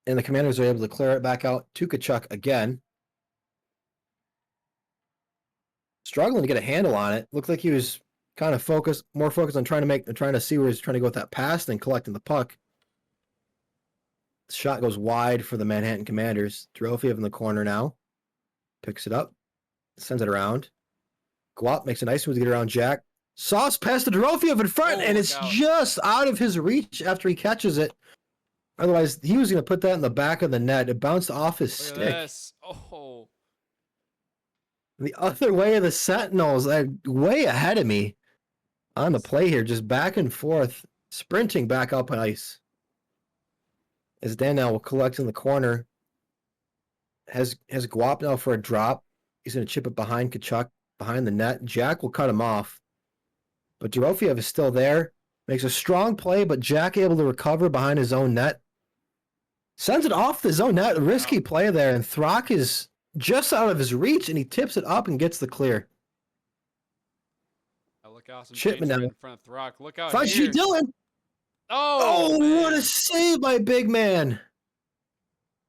And the Commanders are able to clear it back out to Kachuk again. Struggling to get a handle on it. Looked like he was kind of more focused on trying to see where he's trying to go with that pass than collecting the puck. The shot goes wide for the Manhattan Commanders. Dorofeev in the corner now. Picks it up. Sends it around. Guap makes a nice move to get around Jack. Sauce pass to Dorofeev in front, and it's just out of his reach after he catches it. Otherwise, he was going to put that in the back of the net. It bounced off his stick. This. Oh. The other way of the Sentinels, way ahead of me on the play here, just back and forth, sprinting back up on ice. As Dan now will collect in the corner. Has Guap now for a drop. He's going to chip it behind Kachuk, behind the net. Jack will cut him off. But Dorofeev is still there. Makes a strong play, but Jack able to recover behind his own net. Sends it off his own net. A risky play there, and Throck is just out of his reach, and he tips it up and gets the clear. Look out, some Chipman right now. in front of Throck. Look out Finds here. G. Dillon. Oh, what man. a save by Big Man.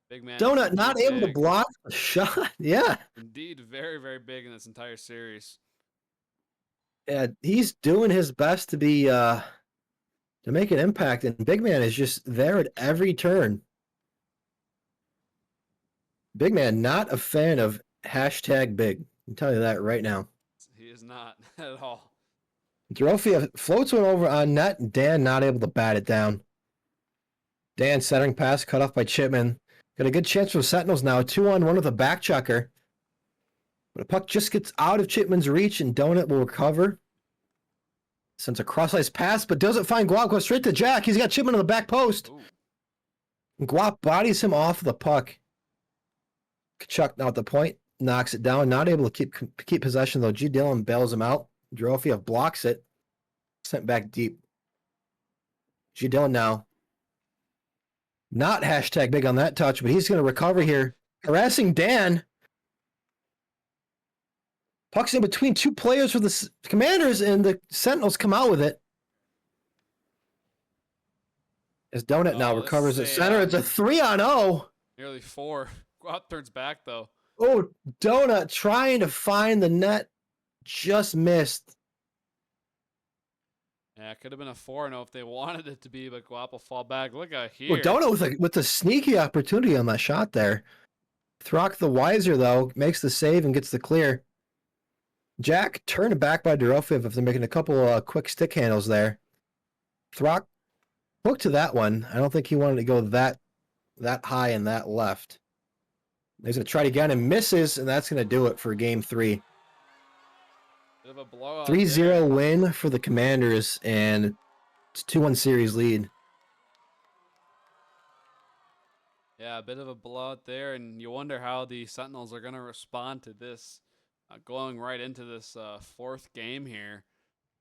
Big man. Donut not able to big. block the shot. Yeah. Indeed, very, very big in this entire series. Yeah, he's doing his best to be to make an impact, and Big Man is just there at every turn. Big Man not a fan of #big. I'm telling you that right now. He is not at all. Dorofeev floats one over on net. Dan not able to bat it down. Dan centering pass cut off by Chipman. Got a good chance for Sentinels now. 2-on-1 with a back checker. But the puck just gets out of Chipman's reach and Donut will recover. Sends a cross-ice pass, but doesn't find Guap. Goes straight to Jack. He's got Chipman on the back post. Guap bodies him off the puck. Kachuk now at the point. Knocks it down. Not able to keep possession, though. G. Dillon bails him out. Dorofeev blocks it. Sent back deep. G. Dillon now. Not hashtag big on that touch, but he's going to recover here. Harassing Dan. Puck's in between two players for the Commanders, and the Sentinels come out with it. As Donut now recovers at center. It's a 3-on-0. Nearly 4. Guap turns back, though. Oh, Donut trying to find the net. Just missed. Yeah, it could have been a 4-0 if they wanted it to be, but Guap will fall back. Look at here. Well, Donut with a sneaky opportunity on that shot there. Throck the wiser, though, makes the save and gets the clear. Jack turned back by Dorofeev if they're making a couple quick stick handles there. Throck hooked to that one. I don't think he wanted to go that high and that left. He's going to try it again and misses, and that's going to do it for game 3. Bit of a blowout 3-0 win for the Commanders, and it's 2-1 series lead. Yeah, a bit of a blowout there, and you wonder how the Sentinels are going to respond to this. Going right into this 4th game here.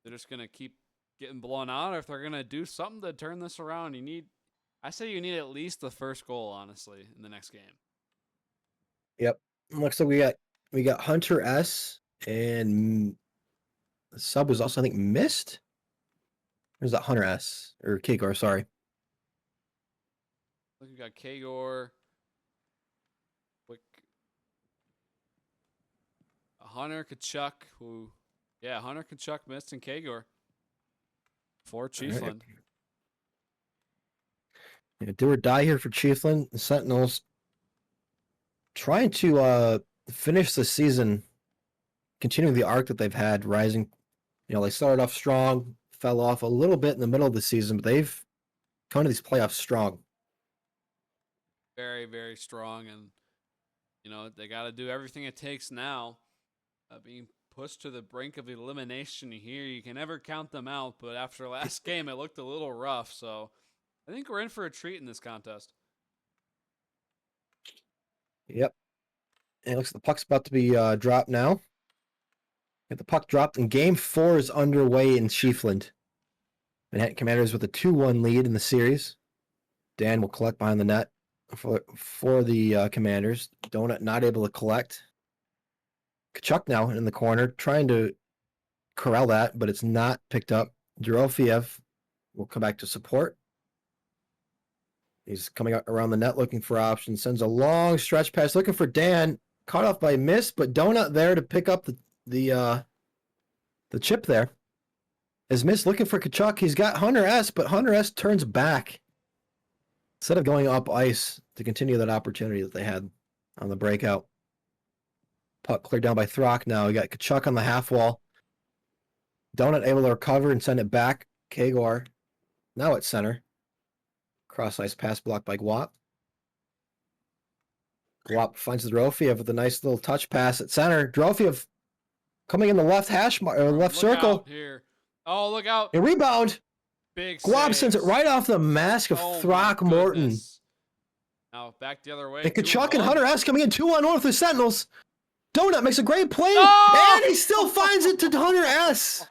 They're just going to keep getting blown out, or if they're going to do something to turn this around. I say you need at least the first goal, honestly, in the next game. Yep. Looks like we got Hunter S, and the sub was also, I think, missed. Or is that Hunter S? Or Kagor, sorry. Look, we got Kagor. Quick. Hunter Kachuk, Hunter Kachuk missed, and Kagor for Chiefland. Right. Yeah, do or die here for Chiefland. The Sentinels trying to finish the season, continuing the arc that they've had, rising. They started off strong, fell off a little bit in the middle of the season, but they've come to these playoffs strong. Very, very strong, and they got to do everything it takes now. Being pushed to the brink of elimination here, you can never count them out, but after last game, it looked a little rough, so I think we're in for a treat in this contest. Yep. And it looks like the puck's about to be dropped now. Get the puck dropped, and game 4 is underway in Chiefland. Manhattan Commanders with a 2-1 lead in the series. Dan will collect behind the net for the Commanders. Donut not able to collect. Kachuk now in the corner, trying to corral that, but it's not picked up. Dorofeev will come back to support. He's coming out around the net looking for options. Sends a long stretch pass looking for Dan. Caught off by miss, but Donut there to pick up the chip there. As Miss looking for Kachuk. He's got Hunter S, but Hunter S turns back instead of going up ice to continue that opportunity that they had on the breakout. Puck cleared down by Throck now. We got Kachuk on the half wall. Donut able to recover and send it back. Kagor now at center. Cross ice pass blocked by Guap. Guap finds Dorofeev with a nice little touch pass at center. Dorofeev coming in the left hash mark or left circle. Here. Oh, look out. A rebound. Big Guap sends it right off the mask of Throckmorton. Now back the other way. And Kachuk and Hunter S coming in 2-on-1 with the Sentinels. Donut makes a great play, oh! And he still finds it to Hunter S.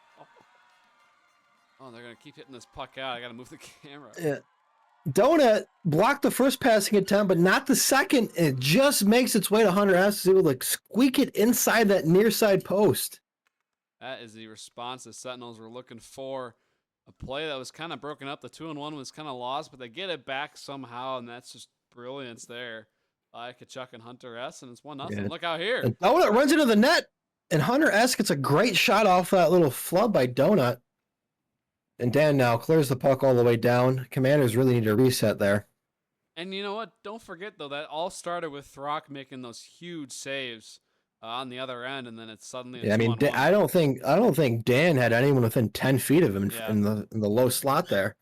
Oh, they're going to keep hitting this puck out. I got to move the camera. Yeah. Donut blocked the first passing attempt, but not the second. It just makes its way to Hunter S. He's able to squeak it inside that near side post. That is the response the Sentinels were looking for. A play that was kind of broken up. The 2-on-1 was kind of lost, but they get it back somehow, and that's just brilliance there by Kachuk and Hunter S. And it's 1-0. Yeah. Look out here. And Donut runs into the net, and Hunter S. gets a great shot off that little flub by Donut. And Dan now clears the puck all the way down. Commanders really need a reset there. And you know what? Don't forget, though, that all started with Throck making those huge saves on the other end, and then it's suddenly a Yeah, I mean, 2-on-1. I don't think Dan had anyone within 10 feet of him Yeah. in the low slot there.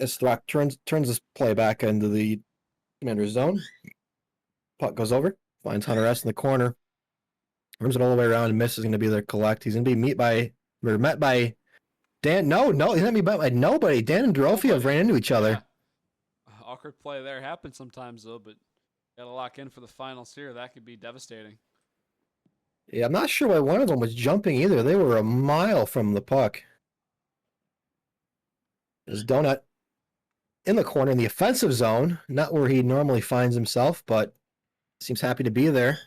As Throck turns this play back into the commander's zone. Puck goes over, finds Hunter S in the corner, runs it all the way around, and Miss is going to be there collect. He's going to be met by Dan. No, he's not going to be met by nobody. Dan and Dorofiev ran into each other. Yeah. Awkward play there happens sometimes though, but got to lock in for the finals here. That could be devastating. Yeah, I'm not sure why one of them was jumping either. They were a mile from the puck. There's Donut in the corner in the offensive zone, not where he normally finds himself, but seems happy to be there.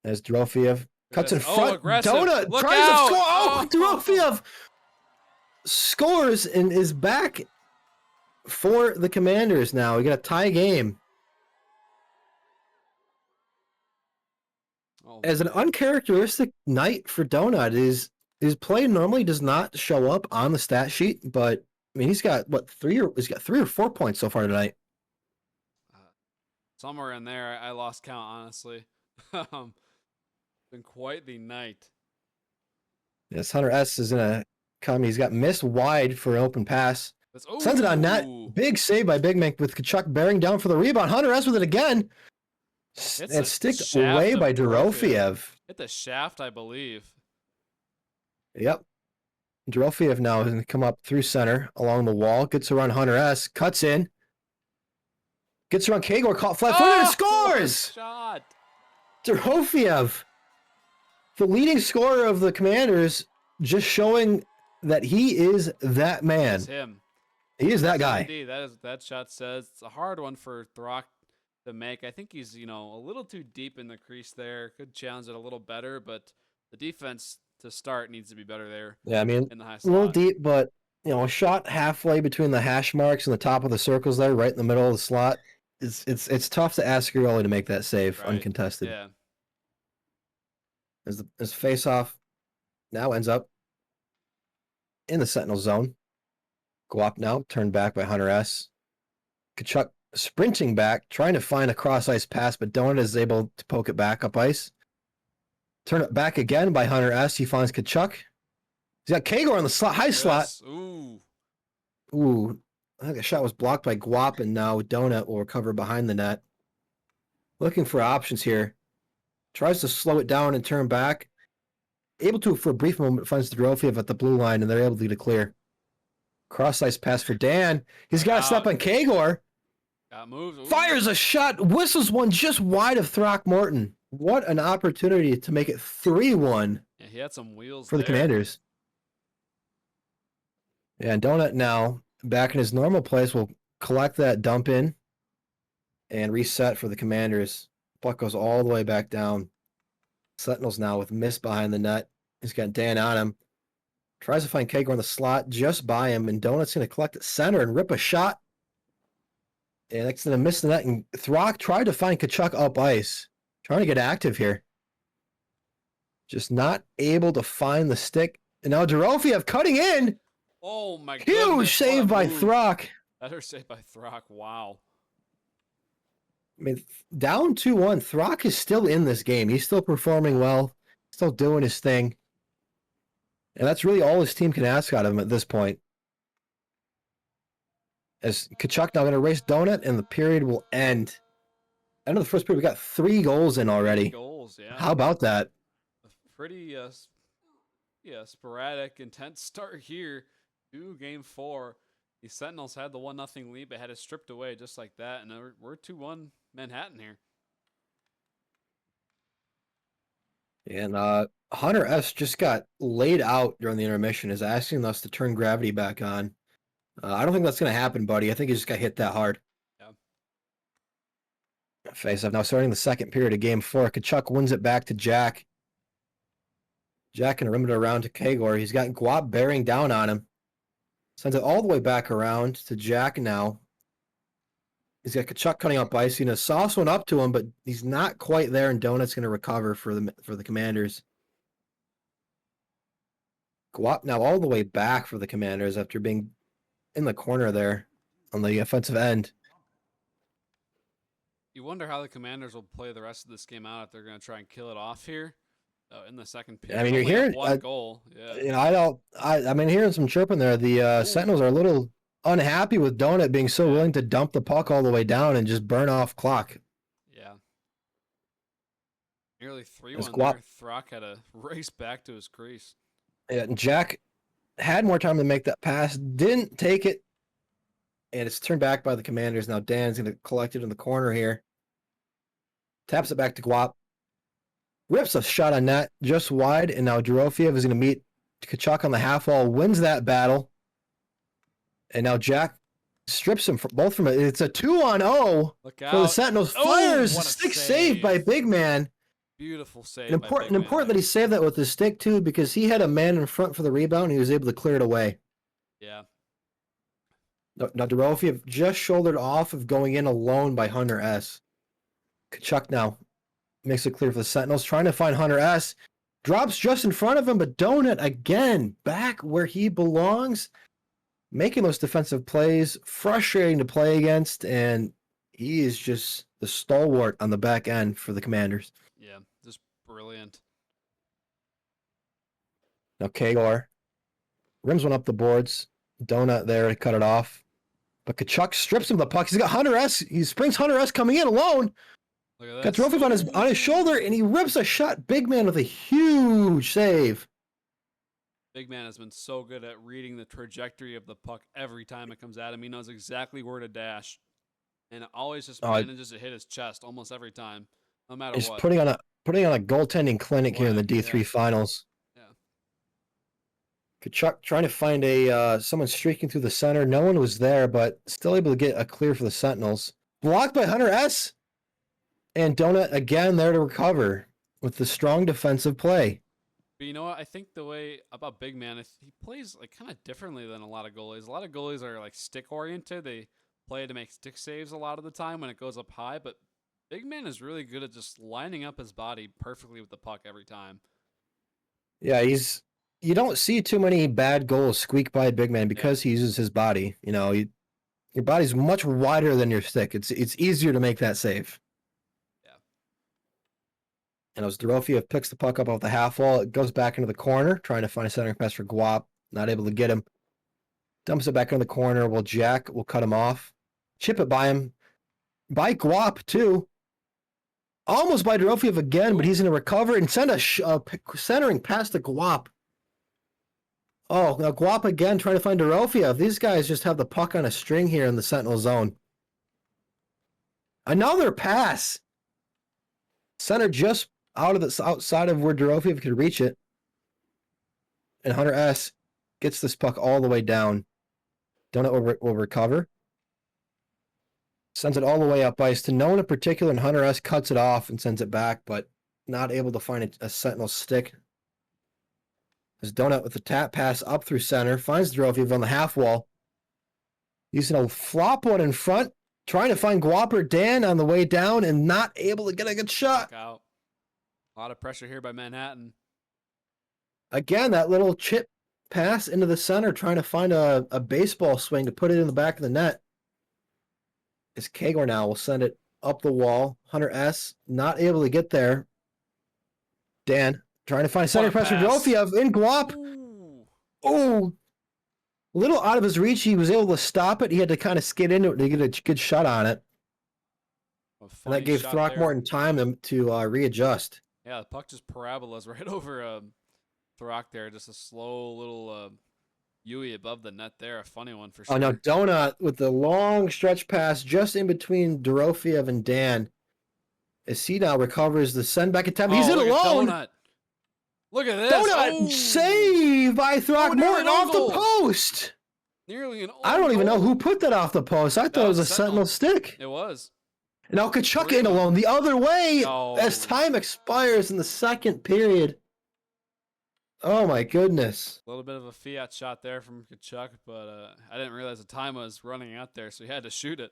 As Dorofiev cuts in front. Aggressive. Donut Look tries out! to score. Oh, Dorofiev scores and is back for the Commanders now. We got a tie game. As an uncharacteristic night for Donut, his play normally does not show up on the stat sheet, but I mean he's got 3 or 4 points so far tonight. Somewhere in there, I lost count honestly. Been quite the night. Yes, Hunter S is gonna come. He's got missed wide for an open pass. Sends it on net. Big save by Big Mink with Kachuk bearing down for the rebound. Hunter S with it again. And sticked away by Dorofiev. Hit the shaft, I believe. Yep. Dorofiev now is going to come up through center along the wall. Gets around Hunter S. Cuts in. Gets around Kagor. Caught flat-footed and scores! Shot. Dorofiev, the leading scorer of the Commanders, just showing that he is that man. It's him. He is that guy. Indeed, that shot says it's a hard one for Throck to make. I think he's, a little too deep in the crease there. Could challenge it a little better, but the defense to start needs to be better there. Yeah, I mean, in the high a slot. little deep, but a shot halfway between the hash marks and the top of the circles there, right in the middle of the slot. It's tough to ask Gurley to make that save uncontested. Yeah. As face-off now ends up in the Sentinel zone. Go up now, turned back by Hunter S. Kachuk sprinting back, trying to find a cross-ice pass, but Donut is able to poke it back up ice. Turn it back again by Hunter S. He finds Kachuk. He's got Kagor on the slot, high slot. Ooh. I think the shot was blocked by Guap, and now Donut will recover behind the net. Looking for options here. Tries to slow it down and turn back. Able to, for a brief moment, finds Dorofiev at the blue line, and they're able to get a clear. Cross-ice pass for Dan. He's got to step on Kagor. Fires a shot, whistles one just wide of Throckmorton. What an opportunity to make it 3-1. Yeah, he had some wheels for the Commanders. Yeah, and Donut now back in his normal place will collect that dump in and reset for the Commanders. Puck goes all the way back down. Sentinels now with Miss behind the net. He's got Dan on him. Tries to find Kagor in the slot just by him, and Donut's going to collect at center and rip a shot. And that's going to miss the net, and Throck tried to find Kachuk up ice. Trying to get active here. Just not able to find the stick. And now Dorofiev cutting in. Oh my god. Huge save by Throck. Better save by Throck. Wow. I mean, down 2-1. Throck is still in this game. He's still performing well. Still doing his thing. And that's really all his team can ask out of him at this point. As Kachuk now going to race Donut, and the period will end. End of the first period, we got 3 goals in already. 3 goals, yeah. How about that? A pretty sporadic, intense start here to Game 4. The Sentinels had the 1-0 lead, but had it stripped away just like that, and we're 2-1 Manhattan here. And Hunter S. just got laid out during the intermission, is asking us to turn gravity back on. I don't think that's going to happen, buddy. I think he just got hit that hard. Yeah. Face-off now starting the second period of Game 4. Kachuk wins it back to Jack. Jack can rim it around to Kagor. He's got Guap bearing down on him. Sends it all the way back around to Jack now. He's got Kachuk cutting up ice. He's going to sauce one up to him, but he's not quite there, and Donut's going to recover for the Commanders. Guap now all the way back for the Commanders after being in the corner there on the offensive end. You wonder how the Commanders will play the rest of this game out if they're going to try and kill it off here in the second period. I mean, you're Only up hearing, one goal. Yeah. you know, I don't, I mean, hearing some chirping there. The Ooh. Sentinels are a little unhappy with Donut being so Yeah. willing to dump the puck all the way down and just burn off clock. Yeah. Nearly 3-1 As there. Throck had to race back to his crease. Yeah, and Jack had more time to make that pass, didn't take it, and it's turned back by the Commanders. Now Dan's going to collect it in the corner here. Taps it back to Guap. Rips a shot on net just wide, and now Dorofiev is going to meet Kachuk on the half wall, wins that battle. And now Jack strips him both from it. It's a 2-on-0 Look for out. the Sentinels. Oh, Fires, what a stick save by Big Man. Beautiful save. And important that he saved that with his stick too, because he had a man in front for the rebound and he was able to clear it away. Yeah. Now Dorofiev just shouldered off of going in alone by Hunter S. Kachuk now makes it clear for the Sentinels, trying to find Hunter S. Drops just in front of him, but Donut again back where he belongs, making those defensive plays, frustrating to play against, and he is just the stalwart on the back end for the Commanders. Yeah, just brilliant. Now Kagor rims one up the boards. Donut there to cut it off. But Kachuk strips him of the puck. He's got Hunter S. He springs Hunter S coming in alone. Look at Got this. Dorofiev on his shoulder, and he rips a shot. Big Man with a huge save. Big Man has been so good at reading the trajectory of the puck every time it comes at him. He knows exactly where to dash. And it always just manages to hit his chest almost every time, no matter He's what. putting on a goaltending clinic here in the D3 finals. Yeah. Kachuk trying to find someone streaking through the center. No one was there, but still able to get a clear for the Sentinels. Blocked by Hunter S. And Donut again there to recover with the strong defensive play. But you know what? I think the way about Big Man, he plays like kind of differently than a lot of goalies. A lot of goalies are like stick oriented. They play to make stick saves a lot of the time when it goes up high. But Big Man is really good at just lining up his body perfectly with the puck every time. Yeah, you don't see too many bad goals squeak by Big Man because he uses his body. You know, your body's much wider than your stick. It's easier to make that save. And as Dorofiev picks the puck up off the half wall, it goes back into the corner, trying to find a centering pass for Guap. Not able to get him. Dumps it back in the corner. Well, Jack will cut him off. Chip it by him. By Guap, too. Almost by Dorofiev again, but he's going to recover and send a centering pass to Guap. Oh, now Guap again trying to find Dorofiev. These guys just have the puck on a string here in the Sentinel zone. Another pass. Center just outside of where Dorofiev could reach it. And Hunter S. gets this puck all the way down. Donut will recover. Sends it all the way up ice to no one in particular, and Hunter S. cuts it off and sends it back, but not able to find a Sentinel stick. As Donut with the tap pass up through center, finds Dorofiev on the half wall. Using a flop one in front, trying to find Guaper Dan on the way down and not able to get a good shot. Out. A lot of pressure here by Manhattan. Again, that little chip pass into the center, trying to find a baseball swing to put it in the back of the net. As Kagor now will send it up the wall. Hunter S. not able to get there. Dan trying to find center pressure. Dorofiev in Guap. Oh, a little out of his reach. He was able to stop it. He had to kind of skid into it to get a good shot on it. And that gave Throckmorton time to readjust. Yeah, the puck just parabolas right over Throck there. Just a slow little Yui above the net there. A funny one for sure. Oh, now Donut with the long stretch pass just in between Dorofiev and Dan. As he now recovers the send back attempt. He's in alone. Look at this. Donut save by Throckmorton off the post. Nearly an I don't even know who put that off the post. I thought it was a Sentinel stick. It was. Now Kachuk in alone the other way as time expires in the second period. Oh my goodness. A little bit of a fiat shot there from Kachuk, but I didn't realize the time was running out there, so he had to shoot it.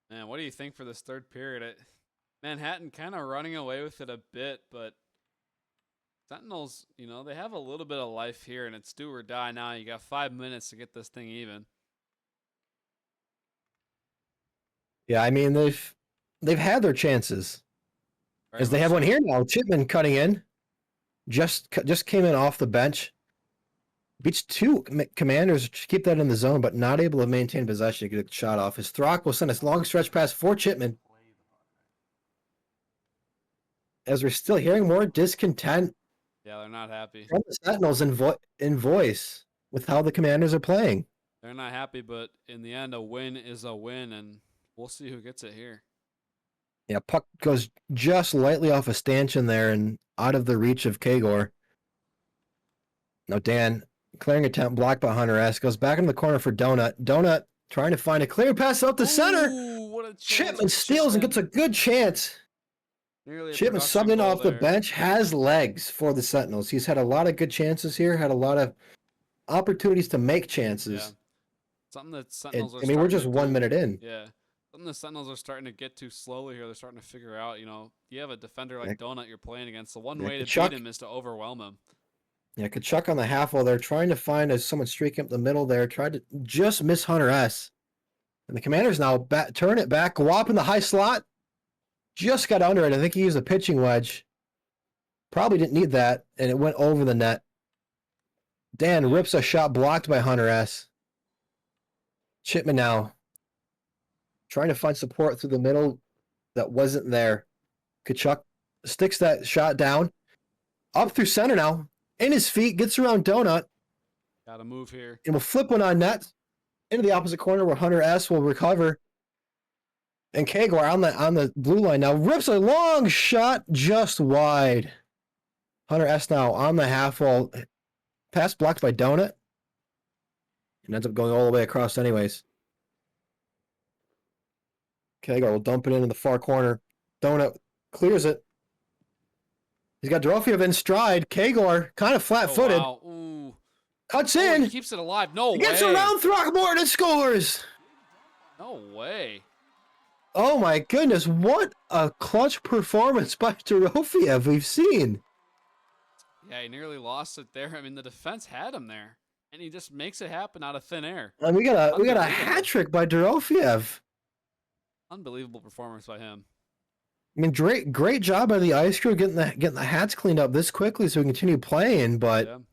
Man, what do you think for this third period? Manhattan kind of running away with it a bit, but Sentinels, they have a little bit of life here, and it's do or die now. You got 5 minutes to get this thing even. Yeah, I mean they've had their chances. Very As they much have one so. here now. Chipman cutting in. Just came in off the bench. Beats two commanders to keep that in the zone, but not able to maintain possession to get a shot off. His Throck will send a long stretch pass for Chipman. As we're still hearing more discontent Yeah, they're not happy. from the Sentinels in voice with how the commanders are playing. They're not happy, but in the end, a win is a win, and we'll see who gets it here. Yeah, puck goes just lightly off a stanchion there and out of the reach of Kagor. Now Dan, clearing attempt blocked by Hunter S. Goes back into the corner for Donut. Donut trying to find a clear pass out the center. Ooh, what a chance Chipman for steals and Chipman. gets a good chance. Nearly a Chipman production subbed in goal off the there. bench, has legs for the Sentinels. He's had a lot of good chances here, had a lot of opportunities to make chances. Yeah. Something that And, Sentinels are I mean, we're starting just to 1 do. minute in. Yeah. Something the Sentinels are starting to get too slowly here. They're starting to figure out, you have a defender like Yeah. Donut you're playing against. The one Yeah, way to Kachuk. beat him is to overwhelm him. Yeah, Kachuk on the half wall there, trying to find as someone streaking up the middle there, tried to just miss Hunter S. And the Commanders now turn it back, go up in the high slot. Just got under it. I think he used a pitching wedge. Probably didn't need that, and it went over the net. Dan rips a shot blocked by Hunter S. Chipman now trying to find support through the middle that wasn't there. Kachuk sticks that shot down. Up through center now. In his feet, gets around Donut, Got to move here. and will flip one on net into the opposite corner where Hunter S will recover. And Kagor on the blue line now rips a long shot just wide. Hunter S now on the half wall. Pass blocked by Donut. And ends up going all the way across anyways. Kagor will dump it into the far corner. Donut clears it. He's got Dorofiev in stride. Kagor kind of flat-footed. Oh, wow. Ooh. Cuts Oh, in. he keeps it alive. No He way. gets around Throckmorton and scores. No way. Oh my goodness, what a clutch performance by Dorofiev we've seen. Yeah, he nearly lost it there. I mean, the defense had him there, and he just makes it happen out of thin air. And we got a Unbelievable. hat trick by Dorofiev. Unbelievable performance by him. I mean, great job by the ice crew getting the hats cleaned up this quickly so we can continue playing. But Yeah. I mean,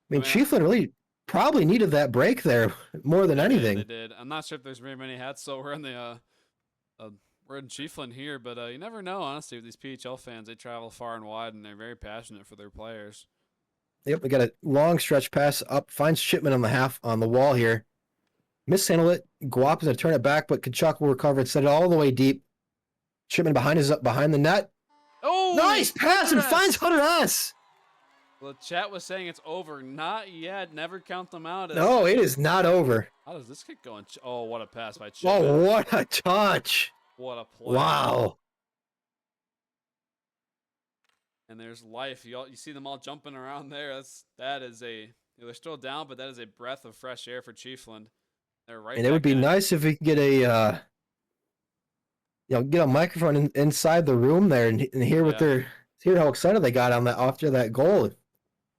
I mean, Chiefland really probably needed that break there more than anything. They did. I'm not sure if there's very many hats, so we're in we're in Chiefland here, but you never know. Honestly, with these PHL fans, they travel far and wide, and they're very passionate for their players. Yep, we got a long stretch pass up. Finds Shipman on the wall here. Mishandle it. Guap is going to turn it back, but Kachuk will recover and set it all the way deep. Shipman behind the net. Oh, Nice pass and Hunter S. finds Hunter S. Well, the chat was saying it's over. Not yet. Never count them out. No, it is not over. How does this get going? Oh, what a pass by Chipman. Oh, what a touch. What a play. Wow. And there's life. You see them all jumping around there. They're still down, but that is a breath of fresh air for Chiefland. They're right. And it would be nice if we could get get a microphone inside the room there and hear hear how excited they got after that goal.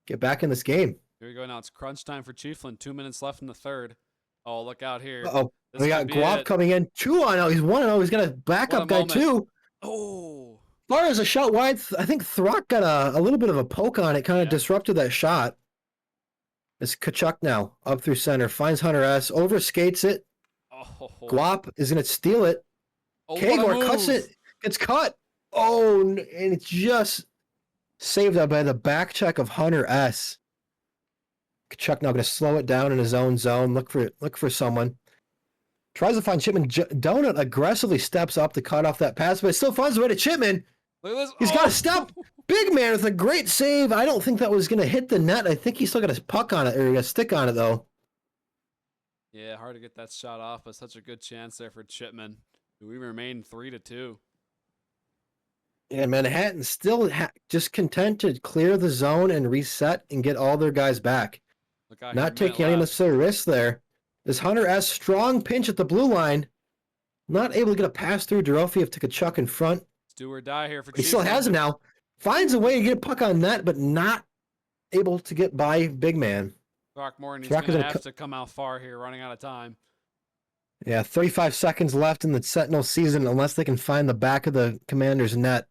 Get back in this game. Here we go now. It's crunch time for Chiefland. 2 minutes left in the third. Oh, look out here. Uh-oh. This We got could be Guap it. coming in. 2-0. He's 1-0. He's got a backup guy, moment. too. Oh. Far as a shot wide, I think Throck got a little bit of a poke on it, kind of disrupted that shot. It's Kachuk now, up through center, finds Hunter S, overskates it. Oh. Guap is going to steal it. Oh, what a Kagor cuts move. it. It's cut. Oh, and it's just saved up by the back check of Hunter S. Kachuk now going to slow it down in his own zone. Look for someone. Tries to find Chipman. Donut aggressively steps up to cut off that pass, but it still finds the way to Chipman. Look at this. He's got to step. Big man with a great save. I don't think that was going to hit the net. I think he still got a puck on it, or a stick on it, though. Yeah, hard to get that shot off, but such a good chance there for Chipman. We remain 3-2. And Manhattan still just content to clear the zone and reset and get all their guys back. Look out Not here, taking any minute left. necessary risks there. This Hunter S strong pinch at the blue line. Not able to get a pass through Dorofiev to Kachuk in front. Let's do or die here for He still Chiefland. has him now. finds a way to get puck on net, but not able to get by big man. Throckmorton, he's Throck going is to gonna have to come out far here, running out of time. Yeah, 35 seconds left in the Sentinel season unless they can find the back of the Commander's net.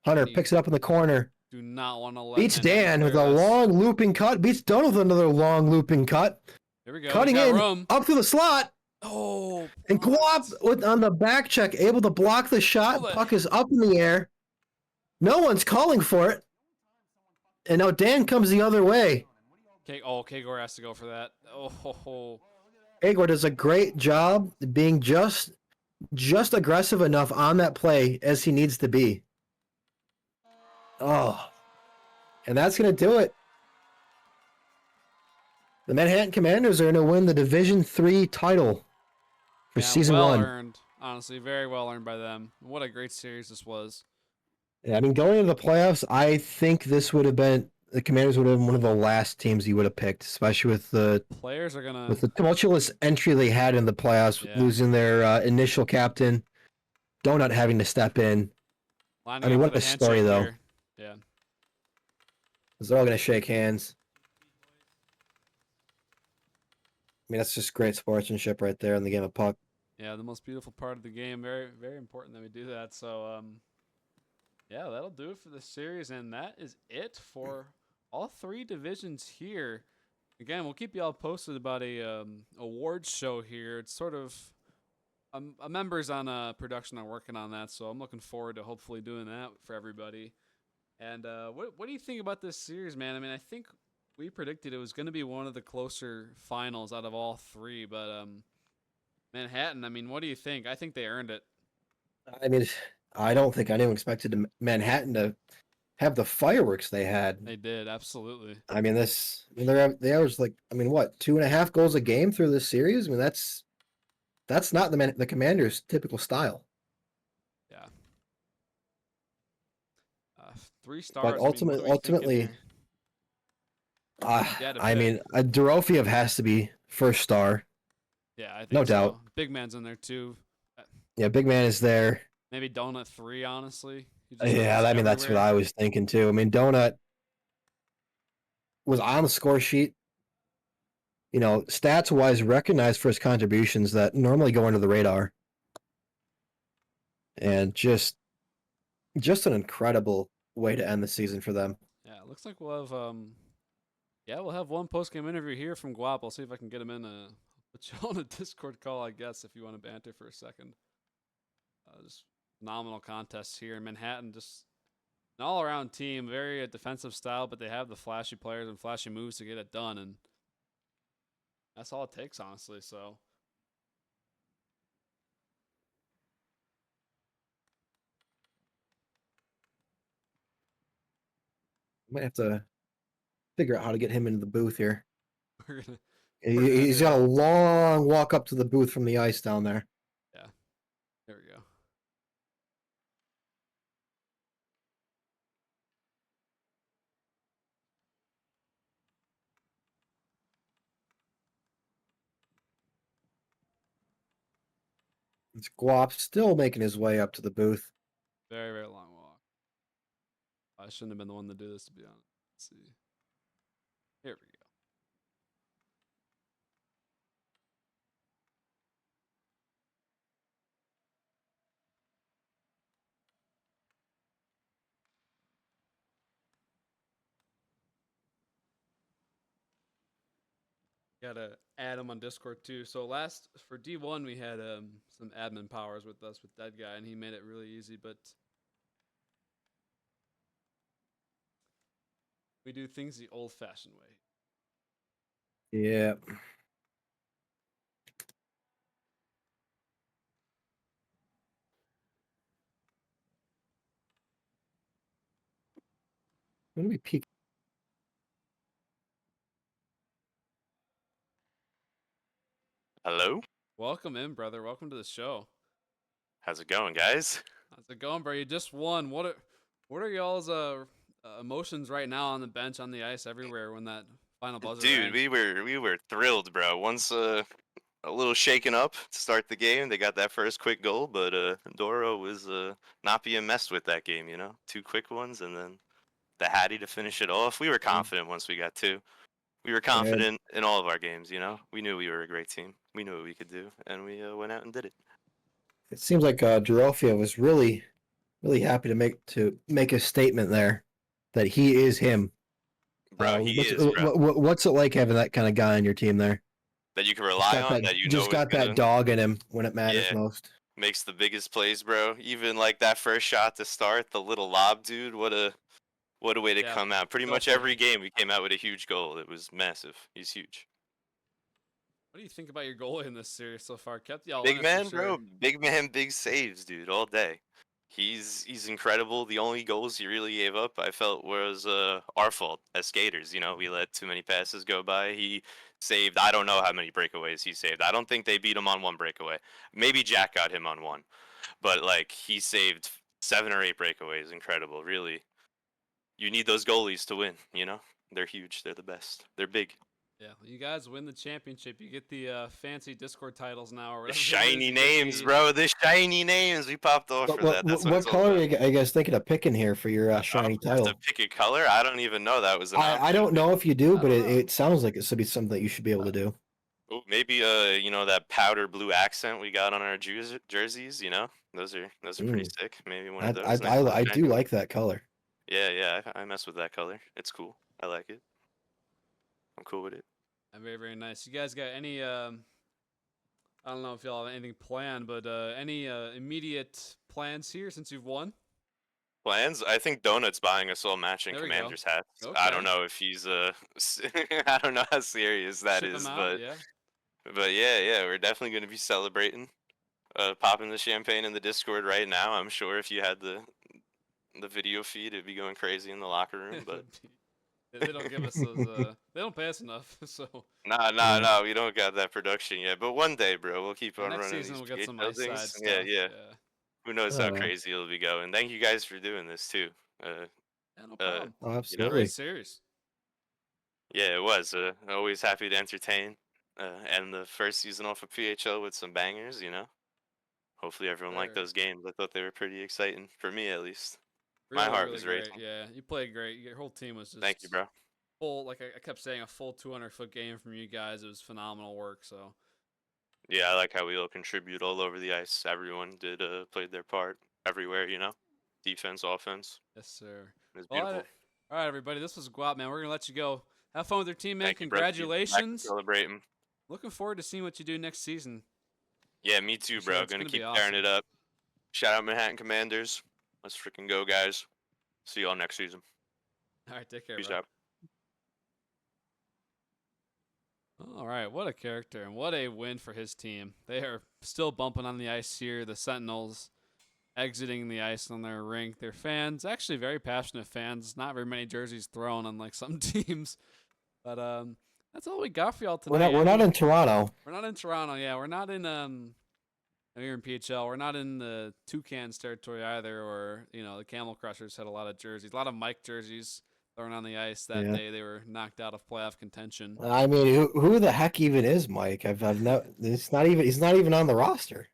Hunter You picks it up in the corner. do not want to let Beats Manhattan Dan with clear a this. long looping cut. Beats Don with another long looping cut. Here we go. Cutting He's got in room. up through the slot. Oh, And Guap on the back check, able to block the shot. Hold it. Puck is up in the air. No one's calling for it. And now Dan comes the other way. Kagor has to go for that. Oh, Agor does a great job being just aggressive enough on that play as he needs to be. Oh. And that's going to do it. The Manhattan Commanders are going to win the Division III title for yeah, season well 1. earned. Honestly, very well earned by them. What a great series this was. Yeah, I mean, going into the playoffs, I think this would have been the Commanders would have been one of the last teams you would have picked, especially with the Players are gonna tumultuous entry they had in the playoffs, Yeah. losing their initial captain, Donut having to step in. lining I mean, up what for the a story, handshake though. here. Yeah. Because they're all going to shake hands. I mean, that's just great sportsmanship right there in the game of puck. Yeah, the most beautiful part of the game. Very, very important that we do that. So, yeah, that'll do it for the series, and that is it for all 3 divisions here. Again, we'll keep you all posted about a awards show here. It's sort of members on production are working on that, so I'm looking forward to hopefully doing that for everybody. And what do you think about this series, man? I mean, I think we predicted it was going to be one of the closer finals out of all 3, but Manhattan, I mean, what do you think? I think they earned it. I mean, I don't think anyone expected Manhattan to have the fireworks they had. They did, absolutely. I mean, they averaged like, I mean, what, 2.5 goals a game through this series? I mean, that's not the Commanders' typical style. Yeah. 3 stars. But I mean, what are we thinking ultimately, here? I mean, Dorofiev has to be first star. Yeah, I think no so. doubt. Big man's in there too. Yeah, big man is there. Maybe Donut 3, honestly. Yeah, I mean, that's what I was thinking too. I mean, Donut was on the score sheet. You know, stats-wise, recognized for his contributions that normally go under the radar. And just an incredible way to end the season for them. Yeah, it looks like we'll have we'll have one post-game interview here from Guap. I'll see if I can get him in. Put you on a Discord call, I guess, if you want to banter for a second. Just phenomenal contests here in Manhattan. Just an all-around team, very defensive style, but they have the flashy players and flashy moves to get it done, and that's all it takes, honestly. So. Might have to figure out how to get him into the booth here. We're gonna He's got a long walk up to the booth from the ice down there. Yeah. There we go. It's Guap still making his way up to the booth. Very, very long walk. I shouldn't have been the one to do this, to be honest. Let's see. Here we go. Gotta add him on Discord too. So for D1 we had some admin powers with us with that guy, and he made it really easy. But we do things the old-fashioned way. Yeah. Let me peek. Hello? Welcome in, brother. Welcome to the show. How's it going, guys? How's it going, bro? You just won. What are y'all's emotions right now on the bench, on the ice, everywhere when that final buzzer Dude, rang? we were thrilled, bro. Once a little shaken up to start the game. They got that first quick goal, but Doro was not being messed with that game. 2 quick ones, and then the Hattie to finish it off. We were confident once we got 2. We were And confident in all of our games. We knew we were a great team. We knew what we could do, and we went out and did it. it seems like Dorofia was really, really happy to make a statement there that he is him. Bro, he is, bro. What's it like having that kind of guy on your team there? That you can rely on, that Just is got gonna that dog in him when it matters Yeah. most. makes the biggest plays, bro. Even like that first shot to start, the little lob, dude. What a way to Yeah, come out. Pretty go much for it. every game we came out with a huge goal. It was massive. He's huge. What do you think about your goalie in this series so far? Kept y'all Big in it for man, bro. sure. Big man, big saves, dude, all day. He's incredible. The only goals he really gave up, I felt, was our fault as skaters. We let too many passes go by. He saved, I don't know how many breakaways he saved. I don't think they beat him on 1 breakaway. Maybe Jack got him on 1. But like he saved 7 or 8 breakaways. Incredible, really. You need those goalies to win, They're huge. They're the best. They're big. Yeah, you guys win the championship. You get the fancy Discord titles now, or The whatever. it is. shiny You get names, the- bro. The shiny names. We popped off for that. That's What it's all color about. are you guys thinking of picking here for your shiny You have title? to pick a color. I don't even know that was an option. I don't know if you do, I but don't know. it sounds like it should be something that you should be able to do. Ooh, maybe that powder blue accent we got on our jerseys. Those are pretty sick. Maybe one of those. Nice little I do shiny. like that color. Yeah. I mess with that color. It's cool. I like it. I'm cool with it. Very, very nice. You guys got any? I don't know if y'all have anything planned, but any immediate plans here since you've won? Plans? I think Donut's buying us all matching There we go. Commanders hats. I Okay. don't know if he's I don't know how serious that Ship 'em is, out, yeah. but yeah, we're definitely going to be celebrating. Popping the champagne in the Discord right now. I'm sure if you had the video feed, it'd be going crazy in the locker room. But They don't give us those. They don't pay us enough, so nah, we don't got that production yet. But one day, bro, we'll keep on next running season these we'll get some PHL ice side things. stuff. Yeah. Who knows how Oh. crazy it'll be going? Thank you guys for doing this too. Yeah, no problem. Oh, know, absolutely. Great series. Yeah, it was. Always happy to entertain. And the first season off of PHL with some bangers. Hopefully everyone liked Sure. those games. I thought they were pretty exciting for me, at least. Really, My heart really was great. racing. Yeah, you played great. Your whole team was just Thank you, bro. full. Like I kept saying, a full 200-foot game from you guys. It was phenomenal work. So Yeah, I like how we all contribute all over the ice. Everyone did played their part everywhere. Defense, offense. yes, sir. It was Well, beautiful. all right, everybody. This was Guap, man. We're gonna let you go. Have fun with your team, man. Thank you, brother. Back to Congratulations. celebrating. Looking forward to seeing what you do next season. Yeah, me too, For sure, bro. it's Gonna gonna be keep tearing awesome. it up. Shout out Manhattan Commanders. Let's freaking go, guys. See y'all next season. All right, take care, Peace bro. out. All right, what a character and what a win for his team. They are still bumping on the ice here. The Sentinels exiting the ice on their rink. Their fans, actually very passionate fans. Not very many jerseys thrown, unlike some teams. But that's all we got for y'all tonight. We're not in Toronto. We're not in Toronto. Yeah, we're not in here in PHL. We're not in the Toucans territory either, or the Camel Crushers had a lot of jerseys, a lot of Mike jerseys thrown on the ice that Yeah. day. They were knocked out of playoff contention. I mean, who the heck even is Mike? I've no. He's not even on the roster.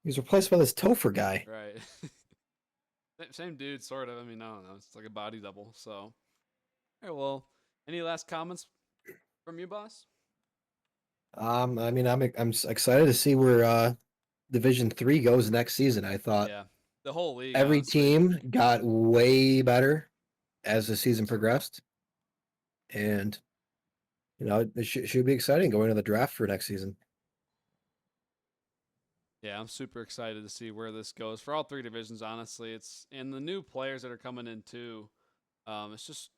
He's replaced by this Topher guy. Right. Same dude, sort of. I mean, I don't know. It's like a body double. So, all right, well, any last comments from you, boss? I mean, I'm excited to see where Division 3 goes next season. I thought Yeah, the whole league. every honestly. team got way better as the season progressed, and it should be exciting going to the draft for next season. Yeah, I'm super excited to see where this goes for all 3 divisions. Honestly, and the new players that are coming in too. It's just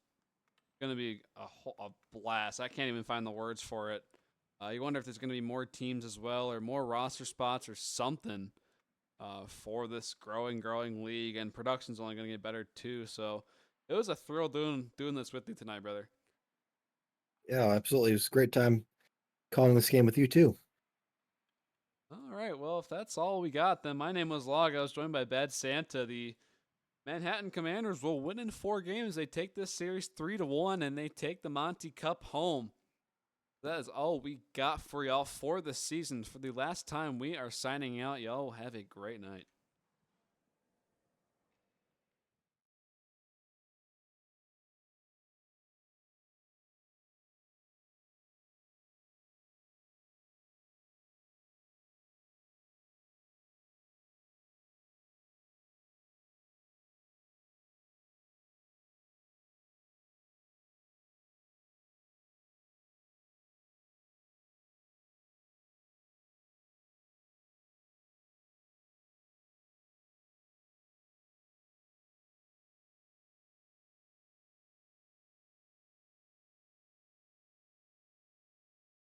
gonna be a blast. I can't even find the words for it. You wonder if there's gonna be more teams as well, or more roster spots, or something for this growing league. And production's only gonna get better too. So it was a thrill doing this with you tonight, brother. Yeah, absolutely. It was a great time calling this game with you too. All right, well, if that's all we got, then my name was Log. I was joined by Bad Santa. The Manhattan Commanders will win in 4 games. They take this series 3-1, and they take the Monty Cup home. That is all we got for y'all for the season. For the last time, we are signing out. Y'all have a great night.